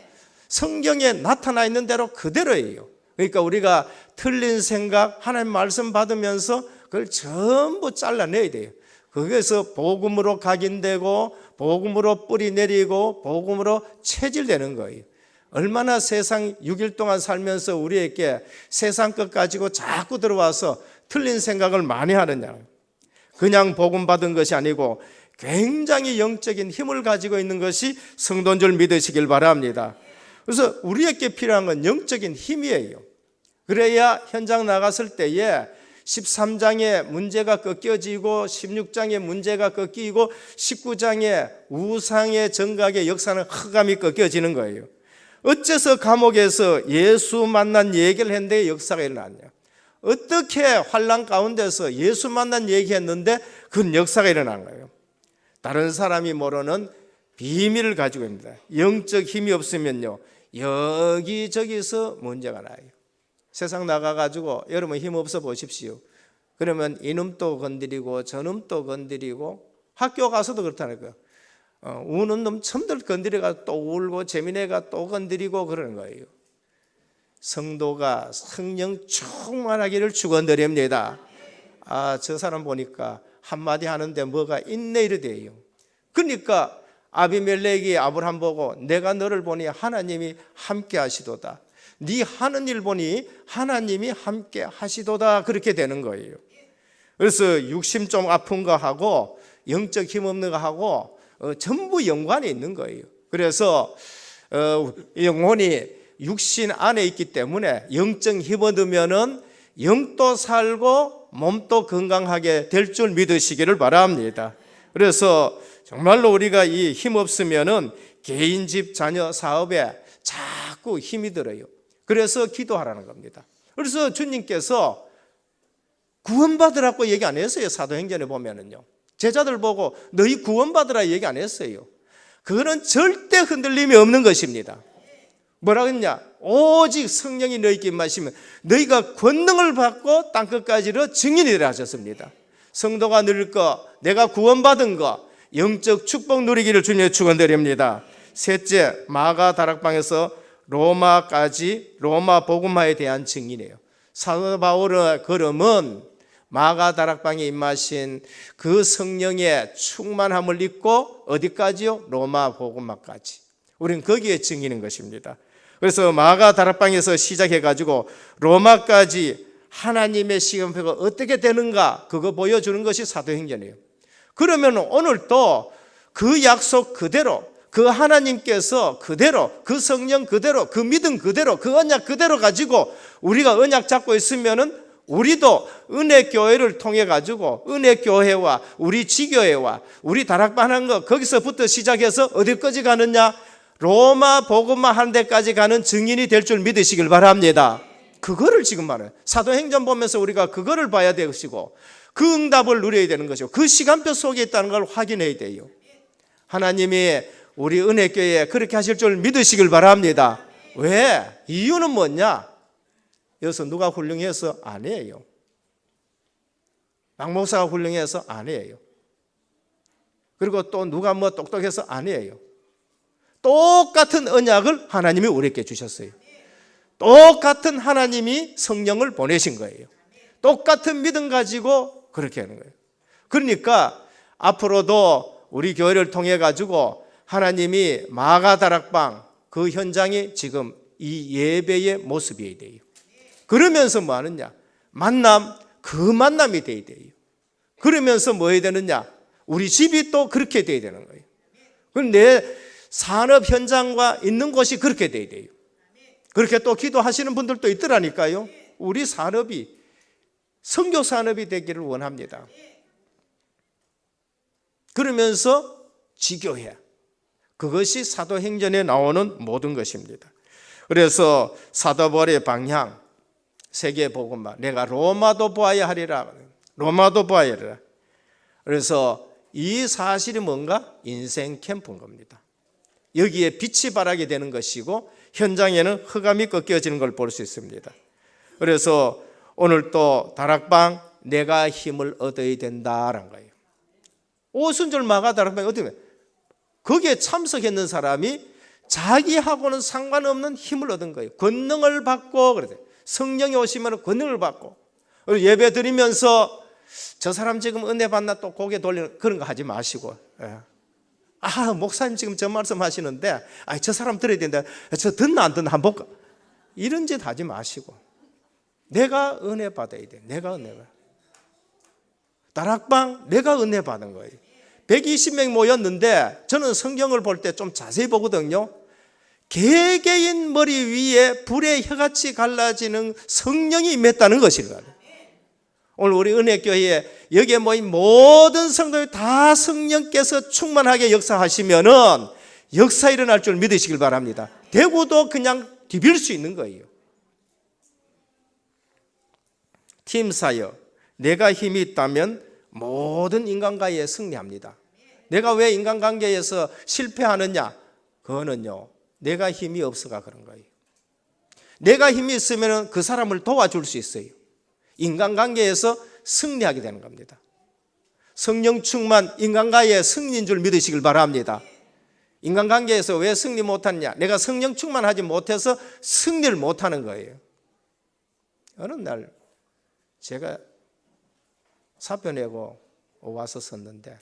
성경에 나타나 있는 대로 그대로예요. 그러니까 우리가 틀린 생각, 하나님 말씀 받으면서 그걸 전부 잘라내야 돼요. 거기에서 복음으로 각인되고 복음으로 뿌리 내리고 복음으로 체질되는 거예요. 얼마나 세상 6일 동안 살면서 우리에게 세상 것 가지고 자꾸 들어와서 틀린 생각을 많이 하느냐. 그냥 복음 받은 것이 아니고 굉장히 영적인 힘을 가지고 있는 것이 성도인 줄 믿으시길 바랍니다. 그래서 우리에게 필요한 건 영적인 힘이에요. 그래야 현장 나갔을 때에 13장의 문제가 꺾여지고 16장의 문제가 꺾이고 19장의 우상의 정각의 역사는 흑암이 꺾여지는 거예요. 어째서 감옥에서 예수 만난 얘기를 했는데 역사가 일어났냐? 어떻게 환난 가운데서 예수 만난 얘기했는데 그건 역사가 일어난 거예요. 다른 사람이 모르는 비밀을 가지고 있습니다. 영적 힘이 없으면요 여기저기서 문제가 나요. 세상 나가가지고 여러분 힘 없어 보십시오. 그러면 이놈도 건드리고 저놈도 건드리고 학교 가서도 그렇다는 거예요. 우는 놈 첨들 건드려가 또 울고 재민애가 또 건드리고 그러는 거예요. 성도가 성령 충만하기를 축원드립니다. 저 사람 보니까 한마디 하는데 뭐가 있네 이러대요. 그러니까 아비멜렉이 아브라함 보고 내가 너를 보니 하나님이 함께 하시도다. 네 하는 일 보니 하나님이 함께 하시도다. 그렇게 되는 거예요. 그래서 육심 좀 아픈 거 하고 영적 힘 없는 거 하고 전부 연관이 있는 거예요. 그래서 영혼이 육신 안에 있기 때문에 영적 힘 얻으면은 영도 살고 몸도 건강하게 될 줄 믿으시기를 바랍니다. 그래서 정말로 우리가 이 힘 없으면은 개인, 집, 자녀, 사업에 자꾸 힘이 들어요. 그래서 기도하라는 겁니다. 그래서 주님께서 구원받으라고 얘기 안 했어요. 사도행전에 보면은요. 제자들 보고 너희 구원받으라 얘기 안 했어요. 그거는 절대 흔들림이 없는 것입니다. 뭐라 그랬냐? 오직 성령이 너희에게 임하시면 너희가 권능을 받고 땅끝까지로 증인이라 하셨습니다. 성도가 누릴 거, 내가 구원받은 거, 영적 축복 누리기를 주님의 축원드립니다. 셋째, 마가 다락방에서 로마까지 로마 복음화에 대한 증인이에요. 사도 바울의 걸음은 마가 다락방에 임하신 그 성령의 충만함을 입고 어디까지요? 로마 복음화까지. 우리는 거기에 증인인 것입니다. 그래서 마가 다락방에서 시작해가지고 로마까지 하나님의 시간표가 어떻게 되는가 그거 보여주는 것이 사도행전이에요. 그러면 오늘 또 그 약속 그대로 그 하나님께서 그대로 그 성령 그대로 그 믿음 그대로 그 언약 그대로 가지고 우리가 언약 잡고 있으면은 우리도 은혜교회를 통해 가지고 은혜교회와 우리 지교회와 우리 다락방 하는 거 거기서부터 시작해서 어디까지 가느냐? 로마 복음화 하는 데까지 가는 증인이 될 줄 믿으시길 바랍니다. 그거를 지금 말해요. 사도행전 보면서 우리가 그거를 봐야 되고 그 응답을 누려야 되는 것이고 그 시간표 속에 있다는 걸 확인해야 돼요. 하나님이 우리 은혜교회에 그렇게 하실 줄 믿으시길 바랍니다. 왜? 이유는 뭐냐? 여기서 누가 훌륭해서 아니에요. 막 목사가 훌륭해서 아니에요. 그리고 또 누가 뭐 똑똑해서 아니에요. 똑같은 언약을 하나님이 우리에게 주셨어요. 똑같은 하나님이 성령을 보내신 거예요. 똑같은 믿음 가지고 그렇게 하는 거예요. 그러니까 앞으로도 우리 교회를 통해 가지고 하나님이 마가다락방 그 현장이 지금 이 예배의 모습이어야 돼요. 그러면서 뭐 하느냐? 만남 그 만남이 돼야 돼요. 그러면서 뭐 해야 되느냐? 우리 집이 또 그렇게 돼야 되는 거예요. 그럼 내 산업 현장과 있는 곳이 그렇게 돼야 돼요. 그렇게 또 기도하시는 분들도 있더라니까요. 우리 산업이 선교 산업이 되기를 원합니다. 그러면서 지교회, 그것이 사도행전에 나오는 모든 것입니다. 그래서 사도 바울의 방향, 세계 복음화, 내가 로마도 보아야 하리라. 로마도 보아야 하리라. 그래서 이 사실이 뭔가? 인생 캠프인 겁니다. 여기에 빛이 발하게 되는 것이고 현장에는 흑암이 꺾여지는 걸 볼 수 있습니다. 그래서 오늘 또 다락방 내가 힘을 얻어야 된다라는 거예요. 오순절 마가 다락방이 어떻게 거기에 참석했는 사람이 자기하고는 상관없는 힘을 얻은 거예요. 권능을 받고 그래요. 성령이 오시면 권능을 받고 예배 드리면서 저 사람 지금 은혜 받나 또 고개 돌리는 그런 거 하지 마시고, 아 목사님 지금 저 말씀 하시는데 저 사람 들어야 된다, 저 듣나 안 듣나 한번 볼까, 이런 짓 하지 마시고 내가 은혜 받아야 돼. 내가 은혜 받아. 다락방 내가 은혜 받은 거예요. 120명 모였는데 저는 성경을 볼 때 좀 자세히 보거든요. 개개인 머리 위에 불의 혀같이 갈라지는 성령이 임했다는 것이거든요. 오늘 우리 은혜교회에 여기에 모인 모든 성도들이 다 성령께서 충만하게 역사하시면은 역사 일어날 줄 믿으시길 바랍니다. 대구도 그냥 디빌 수 있는 거예요. 팀 사역, 내가 힘이 있다면 모든 인간관계에 승리합니다. 내가 왜 인간관계에서 실패하느냐? 그거는요, 내가 힘이 없어가 그런 거예요. 내가 힘이 있으면 그 사람을 도와줄 수 있어요. 인간관계에서 승리하게 되는 겁니다. 성령 충만 인간관계의 승리인 줄 믿으시길 바랍니다. 인간관계에서 왜 승리 못하느냐? 내가 성령 충만하지 못해서 승리를 못하는 거예요. 어느 날 제가 사표 내고 와서 썼는데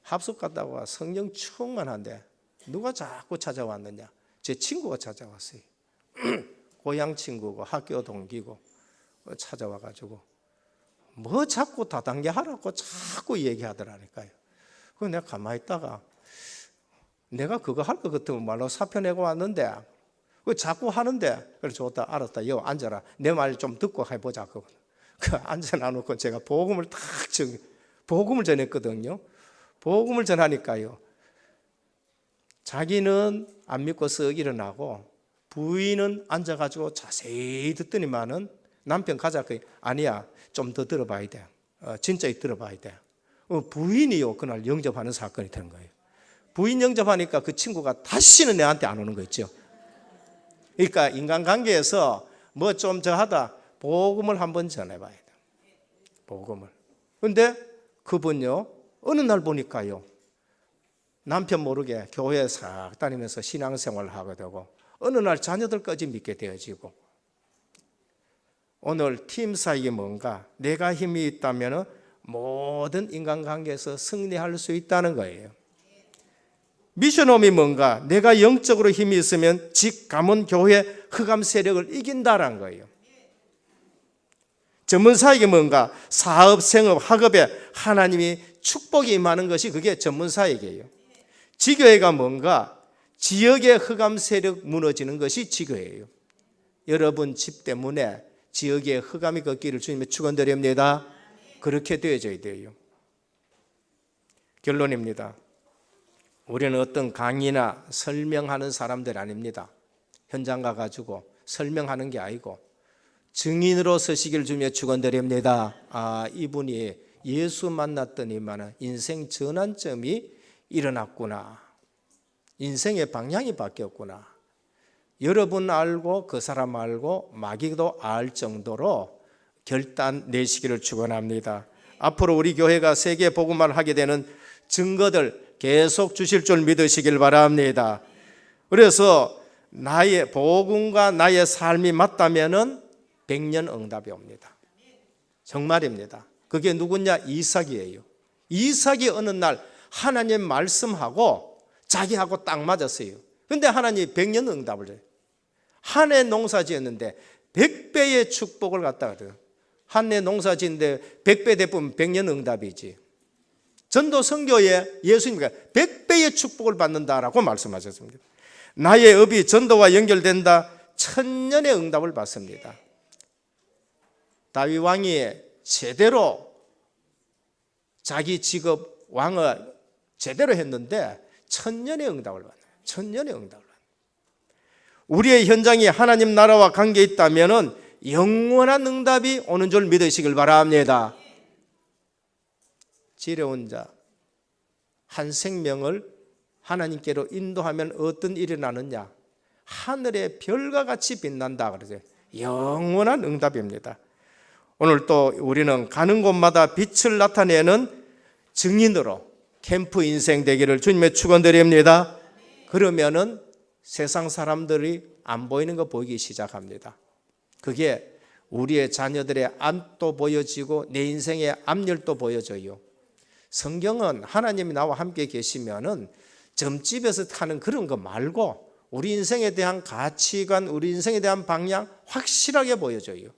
합숙 갔다가 와 성령 충만한데 누가 자꾸 찾아왔느냐? 제 친구가 찾아왔어요. 고향 친구고 학교 동기고 찾아와가지고 뭐 자꾸 다단계 하라고 자꾸 얘기하더라니까요. 그래서 내가 가만히 있다가 내가 그거 할 것 같으면 말로 사표 내고 왔는데 그 자꾸 하는데 그래 좋다 알았다 여 앉아라 내 말 좀 듣고 해보자. 그 앉아놔놓고 제가 복음을 딱 복음을 전했거든요. 복음을 전하니까요, 자기는 안 믿고 쓱 일어나고 부인은 앉아가지고 자세히 듣더니만은 남편 가자 그 아니야 좀 더 들어봐야 돼. 진짜 들어봐야 돼. 부인이요 그날 영접하는 사건이 되는 거예요. 부인 영접하니까 그 친구가 다시는 내한테 안 오는 거 있죠. 그러니까 인간관계에서 뭐 좀 저하다 복음을 한번 전해봐야 돼. 복음을. 근데 그분요 어느 날 보니까요 남편 모르게 교회에 싹 다니면서 신앙생활을 하게 되고 어느 날 자녀들까지 믿게 되어지고, 오늘 팀 사역이 뭔가? 내가 힘이 있다면 모든 인간관계에서 승리할 수 있다는 거예요. 미션홈이 뭔가? 내가 영적으로 힘이 있으면 직 가문 교회 흑암 세력을 이긴다는 거예요. 전문 사역이 뭔가? 사업, 생업, 학업에 하나님이 축복이 임하는 것이 그게 전문 사역이에요. 지교회가 뭔가? 지역의 흑암 세력 무너지는 것이 지교회예요. 여러분 집 때문에 지역의 흑암이 걷기를 주님의 축원드립니다. 그렇게 되어져야 돼요. 결론입니다. 우리는 어떤 강의나 설명하는 사람들 아닙니다. 현장 가가지고 설명하는 게 아니고 증인으로 서시길 주님의 축원드립니다. 이분이 예수 만났더니만 인생 전환점이 일어났구나. 인생의 방향이 바뀌었구나. 여러분 알고 그 사람 알고 마귀도 알 정도로 결단 내시기를 축원합니다. 앞으로 우리 교회가 세계 복음화를 하게 되는 증거들 계속 주실 줄 믿으시길 바랍니다. 그래서 나의 복음과 나의 삶이 맞다면은 100년 응답이 옵니다. 정말입니다. 그게 누구냐? 이삭이에요. 이삭이 어느 날 하나님 말씀하고 자기하고 딱 맞았어요. 근데 하나님이 100년 응답을 줘요. 한 해 농사 지었는데 100배의 축복을 갖다가 한 해 농사 짓는데 100배 대보면 100년 응답이지. 전도 선교에 예수님과 100배의 축복을 받는다라고 말씀하셨습니다. 나의 업이 전도와 연결된다, 1000년의 응답을 받습니다. 다윗 왕이 제대로 자기 직업 왕을 제대로 했는데 1000년의 응답을 받아요. 1000년의 응답을 받아요. 우리의 현장이 하나님 나라와 관계 있다면 영원한 응답이 오는 줄 믿으시길 바랍니다. 지혜로운 자, 한 생명을 하나님께로 인도하면 어떤 일이 나느냐? 하늘의 별과 같이 빛난다 그러죠. 영원한 응답입니다. 오늘 또 우리는 가는 곳마다 빛을 나타내는 증인으로 캠프 인생 되기를 주님의 축원드립니다. 그러면은 세상 사람들이 안 보이는 거 보이기 시작합니다. 그게 우리의 자녀들의 안도 보여지고 내 인생의 앞일도 보여져요. 성경은 하나님이 나와 함께 계시면은 점집에서 하는 그런 거 말고 우리 인생에 대한 가치관, 우리 인생에 대한 방향 확실하게 보여줘요.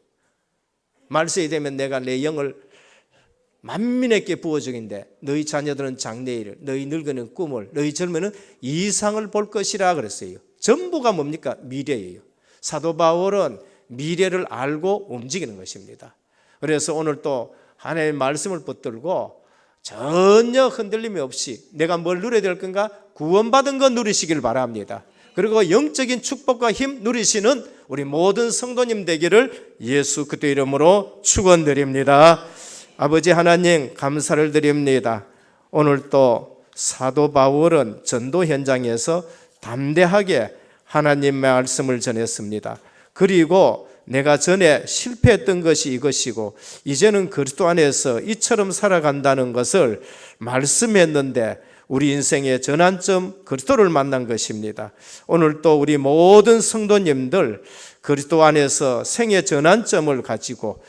말세이 되면 내가 내 영을 만민에게 부어주긴데 너희 자녀들은 장래일을, 너희 늙은이는 꿈을, 너희 젊은이는 이상을 볼 것이라 그랬어요. 전부가 뭡니까? 미래예요. 사도 바울은 미래를 알고 움직이는 것입니다. 그래서 오늘 또 하나님의 말씀을 붙들고 전혀 흔들림이 없이 내가 뭘 누려야 될 건가? 구원받은 거 누리시길 바랍니다. 그리고 영적인 축복과 힘 누리시는 우리 모든 성도님 되기를 예수 그리스도 이름으로 축원드립니다. 아버지 하나님 감사를 드립니다. 오늘 또 사도 바울은 전도 현장에서 담대하게 하나님의 말씀을 전했습니다. 그리고 내가 전에 실패했던 것이 이것이고 이제는 그리스도 안에서 이처럼 살아간다는 것을 말씀했는데 우리 인생의 전환점 그리스도를 만난 것입니다. 오늘 또 우리 모든 성도님들 그리스도 안에서 생의 전환점을 가지고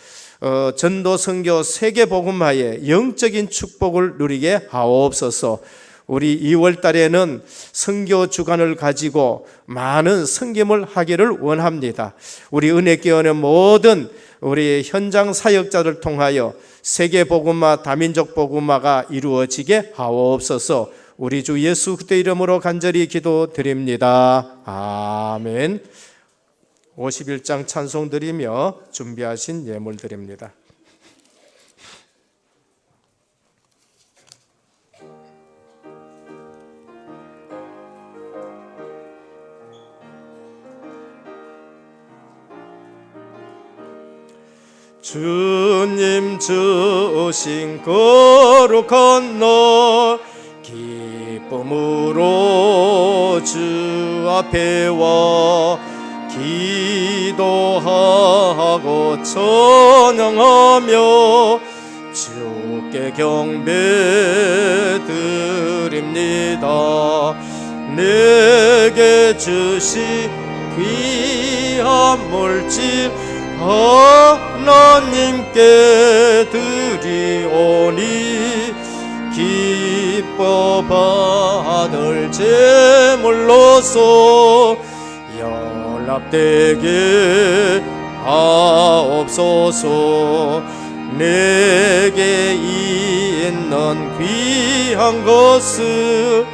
전도 선교 세계 복음화의 영적인 축복을 누리게 하옵소서. 우리 2월 달에는 선교 주간을 가지고 많은 선교를 하기를 원합니다. 우리 은혜교회는 모든 우리 현장 사역자를 통하여 세계 복음화, 다민족 복음화가 이루어지게 하옵소서. 우리 주 예수 그리스도 이름으로 간절히 기도드립니다. 아멘. 51장 찬송 드리며 준비하신 예물 드립니다. 주님 주신 거룩한 날 기쁨으로 주 앞에 와 기도하고 찬양하며 주께 경배드립니다. 내게 주신 귀한 물질 하나님께 드리오니 기뻐 받을 제물로서 연락되게 하옵소서. 내게 있는 귀한 것을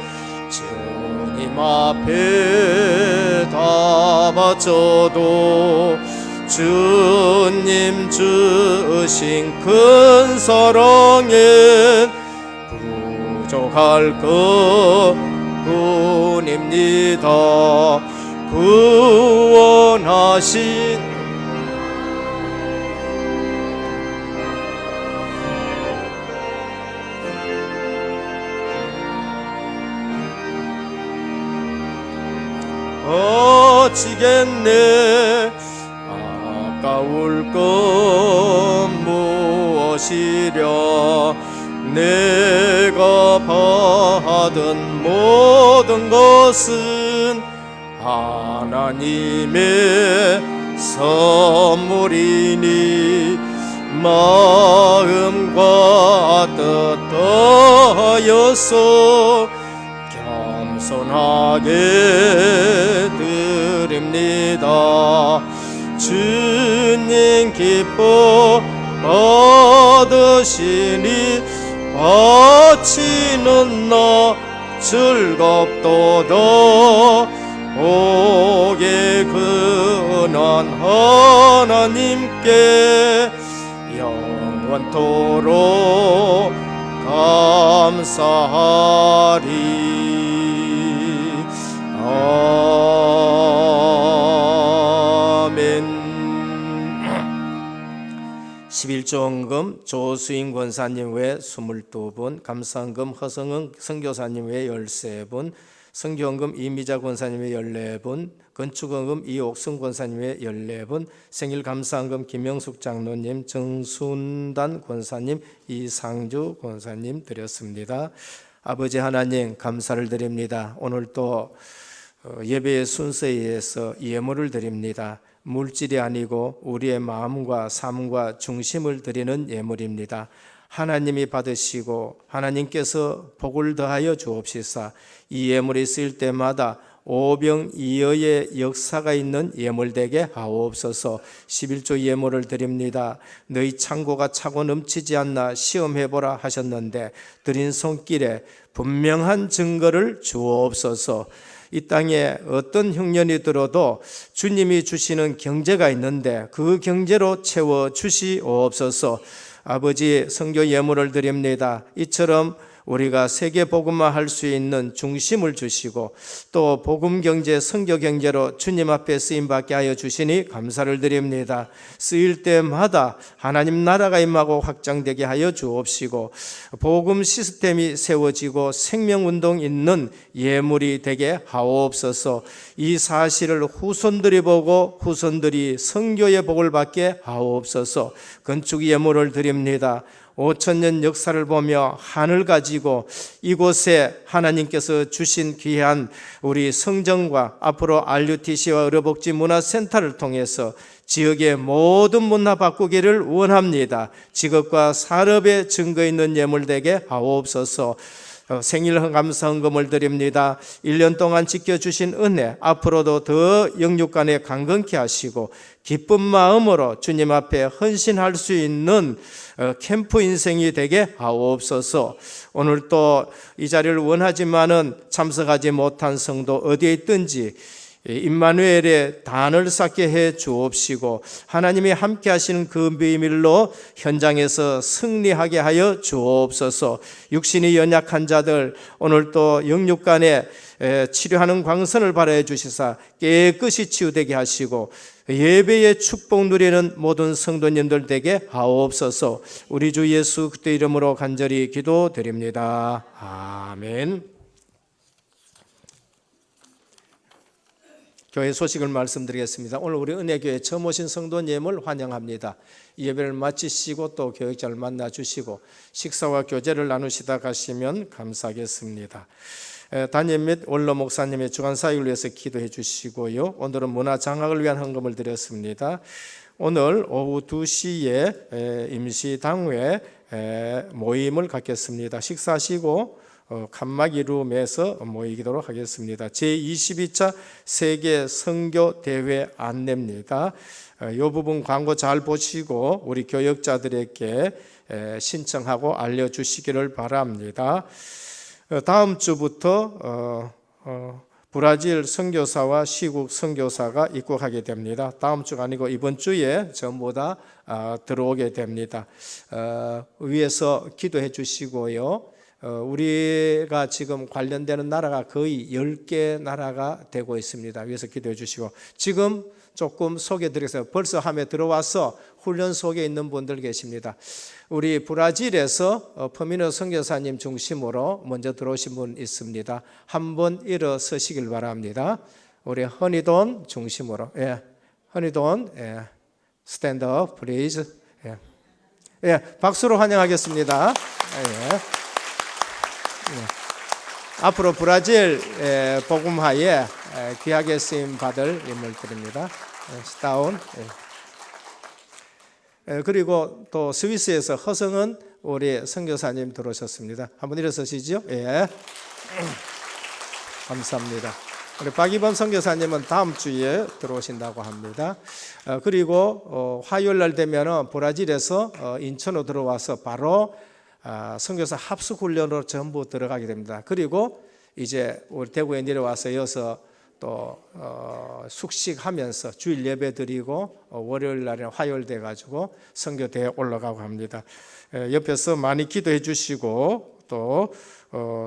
주님 앞에 다 바쳐도 주님 주신 큰 사랑엔 부족할 것뿐입니다. 구원하신 어찌겠네 아까울 것 무엇이랴. 내가 받은 모든 것은 하나님의 선물이니 마음과 뜻 다하여서 겸손하게 드립니다. 주님 기뻐 받으시니 바치는 나 즐겁도다. 복의 근한 하나님께 영원토록 감사하리. 아멘. 11조원금 조수인 권사님 외 22분, 감사원금 허성은 선교사님 외 13분, 성교원금 이미자 권사님 외 14분, 건축원금 이옥승 권사님 외 14분, 생일 감사원금 김영숙 장로님, 정순단 권사님, 이상주 권사님 드렸습니다. 아버지 하나님 감사를 드립니다. 오늘 또 예배의 순서에 의해서 예물을 드립니다. 물질이 아니고 우리의 마음과 삶과 중심을 드리는 예물입니다. 하나님이 받으시고 하나님께서 복을 더하여 주옵시사. 이 예물이 쓰일 때마다 오병이어의 역사가 있는 예물 되게 하옵소서. 11조 예물을 드립니다. 너희 창고가 차고 넘치지 않나 시험해보라 하셨는데 드린 손길에 분명한 증거를 주옵소서. 이 땅에 어떤 흉년이 들어도 주님이 주시는 경제가 있는데 그 경제로 채워 주시옵소서. 아버지, 선교 예물을 드립니다. 이처럼 우리가 세계 복음화 할 수 있는 중심을 주시고 또 복음 경제, 선교 경제로 주님 앞에 쓰임 받게 하여 주시니 감사를 드립니다. 쓰일 때마다 하나님 나라가 임하고 확장되게 하여 주옵시고 복음 시스템이 세워지고 생명운동 있는 예물이 되게 하옵소서. 이 사실을 후손들이 보고 후손들이 선교의 복을 받게 하옵소서. 건축 예물을 드립니다. 5,000년 역사를 보며 하늘 가지고 이곳에 하나님께서 주신 귀한 우리 성전과 앞으로 RUTC와 의료복지 문화센터를 통해서 지역의 모든 문화 바꾸기를 원합니다. 직업과 산업에 증거 있는 예물 되게 하옵소서. 생일 감사헌금을 드립니다. 1년 동안 지켜주신 은혜 앞으로도 더 영육간에 강건케 하시고 기쁜 마음으로 주님 앞에 헌신할 수 있는 캠프 인생이 되게 하옵소서. 오늘 또 이 자리를 원하지만은 참석하지 못한 성도 어디에 있든지 임마누엘의 단을 쌓게 해 주옵시고 하나님이 함께 하시는 그 비밀로 현장에서 승리하게 하여 주옵소서. 육신이 연약한 자들 오늘 또 영육간에 치료하는 광선을 발하여 주시사 깨끗이 치유되게 하시고 예배의 축복 누리는 모든 성도님들 되게 하옵소서. 우리 주 예수 그리스도의 이름으로 간절히 기도드립니다. 아멘. 교회 소식을 말씀드리겠습니다. 오늘 우리 은혜교회 처음 오신 성도님을 환영합니다. 예배를 마치시고 또 교역자를 만나주시고 식사와 교제를 나누시다 가시면 감사하겠습니다. 담임 및 원로 목사님의 주간 사역을 위해서 기도해 주시고요. 오늘은 문화장학을 위한 헌금을 드렸습니다. 오늘 오후 2시에 임시당회 모임을 갖겠습니다. 식사하시고 칸막이 룸에서 모이도록 하겠습니다. 제22차 세계 선교 대회 안내입니다. 이 부분 광고 잘 보시고 우리 교역자들에게 신청하고 알려주시기를 바랍니다. 다음 주부터 브라질 선교사와 시국 선교사가 입국하게 됩니다. 다음 주가 아니고 이번 주에 전부 다 들어오게 됩니다. 위에서 기도해 주시고요. 우리가 지금 관련되는 나라가 거의 10개 나라가 되고 있습니다. 위에서 기도해 주시고 지금 조금 소개드리겠습니다. 벌써 함에 들어와서 훈련 속에 있는 분들 계십니다. 우리 브라질에서 퍼미노 선교사님 중심으로 먼저 들어오신 분 있습니다. 한번 일어서시길 바랍니다. 우리 허니돈 중심으로. 허니돈 스탠드업 플리즈. 박수로 환영하겠습니다. 앞으로 브라질 복음화에 귀하게 쓰임 받을 인물들입니다. 스타운. 그리고 또 스위스에서 허성은 우리 선교사님 들어오셨습니다. 한번 일어서시죠. 감사합니다. 우리 박이범 선교사님은 다음 주에 들어오신다고 합니다. 그리고 화요일 날 되면은 브라질에서 인천으로 들어와서 바로 선교사 합숙 훈련으로 전부 들어가게 됩니다. 그리고 이제 우리 대구에 내려와서 여기서 또 숙식하면서 주일 예배 드리고 월요일 날에 화요일 돼 가지고 선교대에 올라가고 합니다. 옆에서 많이 기도해 주시고 또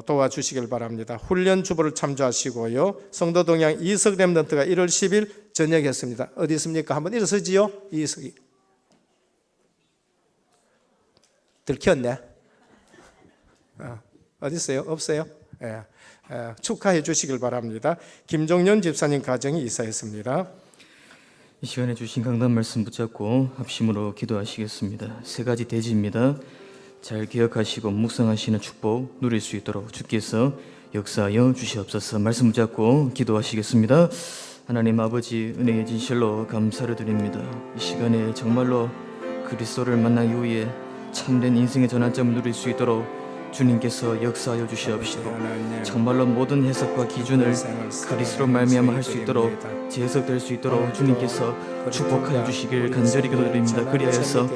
도와주시길 바랍니다. 훈련 주보를 참조하시고요. 성도 동양 이석 렘넌트가 1월 10일 전역했습니다. 어디 있습니까? 한번 일어서지요. 이석이 들켰네. 어디 있어요? 없어요? 예. 축하해 주시길 바랍니다. 김종년 집사님 가정이 이사했습니다. 이 시간에 주신 강단 말씀 붙잡고 합심으로 기도하시겠습니다. 세 가지 대지입니다. 잘 기억하시고 묵상하시는 축복 누릴 수 있도록 주께서 역사하여 주시옵소서. 말씀 붙잡고 기도하시겠습니다. 하나님 아버지, 은혜의 진실로 감사를 드립니다. 이 시간에 정말로 그리스도를 만난 이후에 참된 인생의 전환점을 누릴 수 있도록 주님께서 역사하여 주시옵시고 정말로 모든 해석과 기준을 그리스도로 말미암아 할 수 있도록 재해석될 수 있도록 주님께서 축복하여 주시길 간절히 기도드립니다. 그리하여서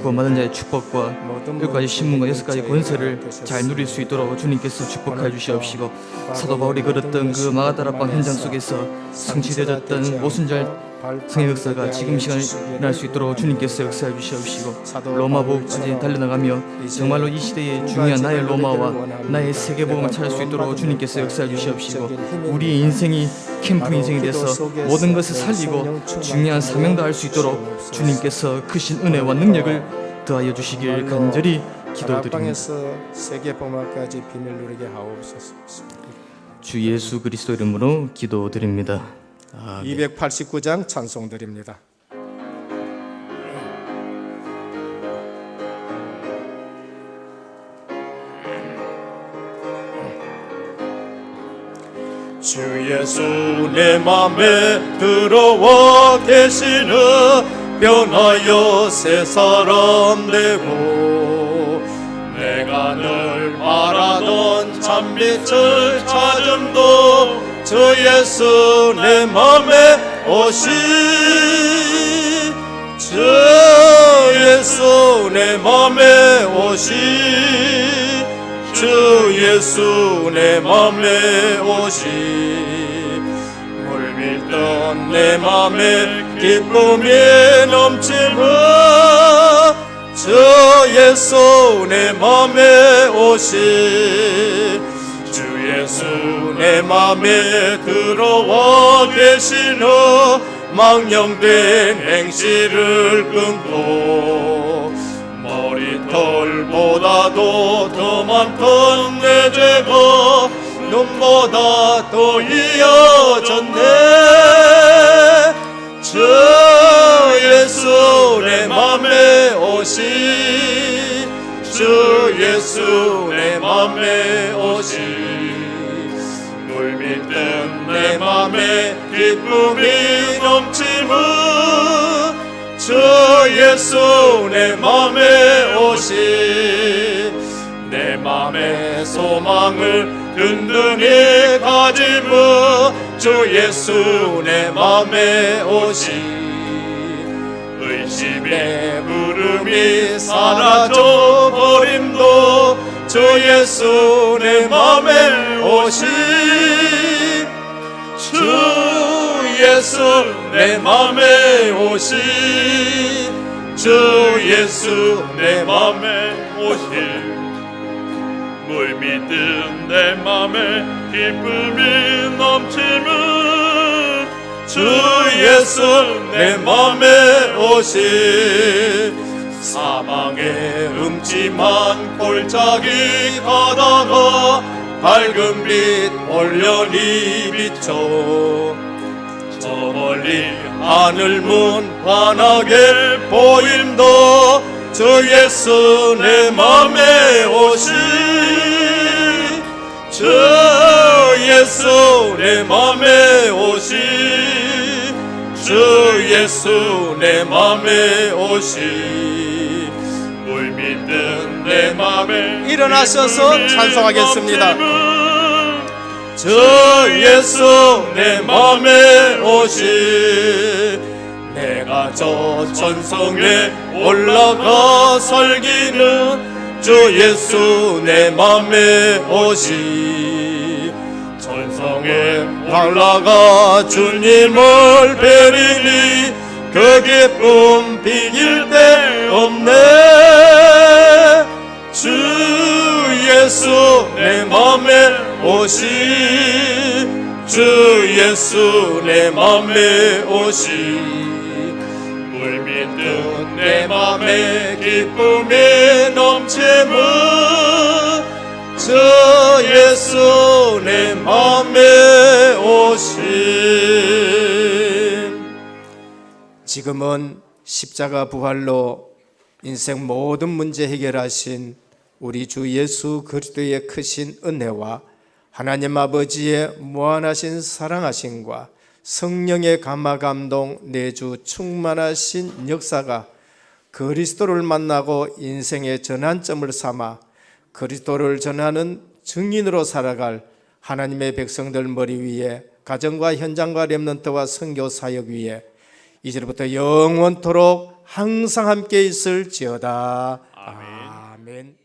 구원받은 자의 축복과 7가지 신문과 6가지 권세를 잘 누릴 수 있도록 주님께서 축복하여 주시옵시고 사도 바울이 걸었던 그 마가다락방 현장 속에서 성취되어졌던 오순절 성의 역사가 지금 시간에 일어날 수 있도록 주님께서 역사해 주시옵시고 로마복까지 달려나가며 정말로 이 시대의 중요한 나의 로마와 나의 세계복음을 찾을 수 있도록 주님께서 역사해 주시옵시고 우리의 인생이 캠프 인생이 돼서 모든 것을 살리고 중요한 사명도 할 수 있도록 주님께서 크신 은혜와 능력을 더하여 주시길 간절히 기도드립니다. 세계복음까지 비밀 누리게 하옵소서. 주 예수 그리스도 이름으로 기도드립니다. 289장 찬송 드립니다. 주 예수 내 맘에 들어와 계시는 변하여 새 사람 되고 내가 늘 바라던 참빛을 찾음도 주 예수 내 맘에 오시 주 예수 내 맘에 오시 주 예수 내 맘에 오시 물밀던 내 맘에 기쁨이 넘치는 주 예수 내 맘에 오시 주 예수 내 맘에 들어와 계시는 망령된 행실을 끊고 머리털보다도 더 많던 내 죄가 눈보다 더 이어졌네 주 예수 내 맘에 오시 주 예수 내 맘에 오시 물밀던 내 맘에 기쁨이 넘치는 주 예수 내 맘에 오시 내 맘의 소망을 든든히 가지며 주 예수 내 맘에 오시 의심의 부름이 사라져 버림도 주 예수 내 맘에 오시 주 예수 내 맘에 오시 주 예수 내 맘에 오시 물밀든 내 맘에 기쁨이 넘치는 주 예수 내 맘에 오시 사망의 음침한 골짜기 가다가 밝은 빛 올려니 비춰 저 멀리 하늘 문 환하게 보임도 주 예수 내 맘에 오시 주 예수 내 맘에 오시 주 예수 내 맘에 오시 물밀든 내 맘에 일어나셔서 찬송하겠습니다. 주 예수 내 맘에 오시 내가 저 천성에 올라가 살기는 주 예수 내 맘에 오시 천성에 올라가 주님을 뵈리니 그 기쁨 비길 데 없네 주 예수 내 맘에 오시 주 예수 내 맘에 오시 물밀듯 내 맘에 기쁨이 넘치는 주 예수 내 맘에 오시 지금은 십자가 부활로 인생 모든 문제 해결하신 우리 주 예수 그리스도의 크신 은혜와 하나님 아버지의 무한하신 사랑하심과 성령의 감화 감동 내주 충만하신 역사가 그리스도를 만나고 인생의 전환점을 삼아 그리스도를 전하는 증인으로 살아갈 하나님의 백성들 머리 위에 가정과 현장과 렘넌트와 선교 사역 위에 이제부터 영원토록 항상 함께 있을지어다. 아멘.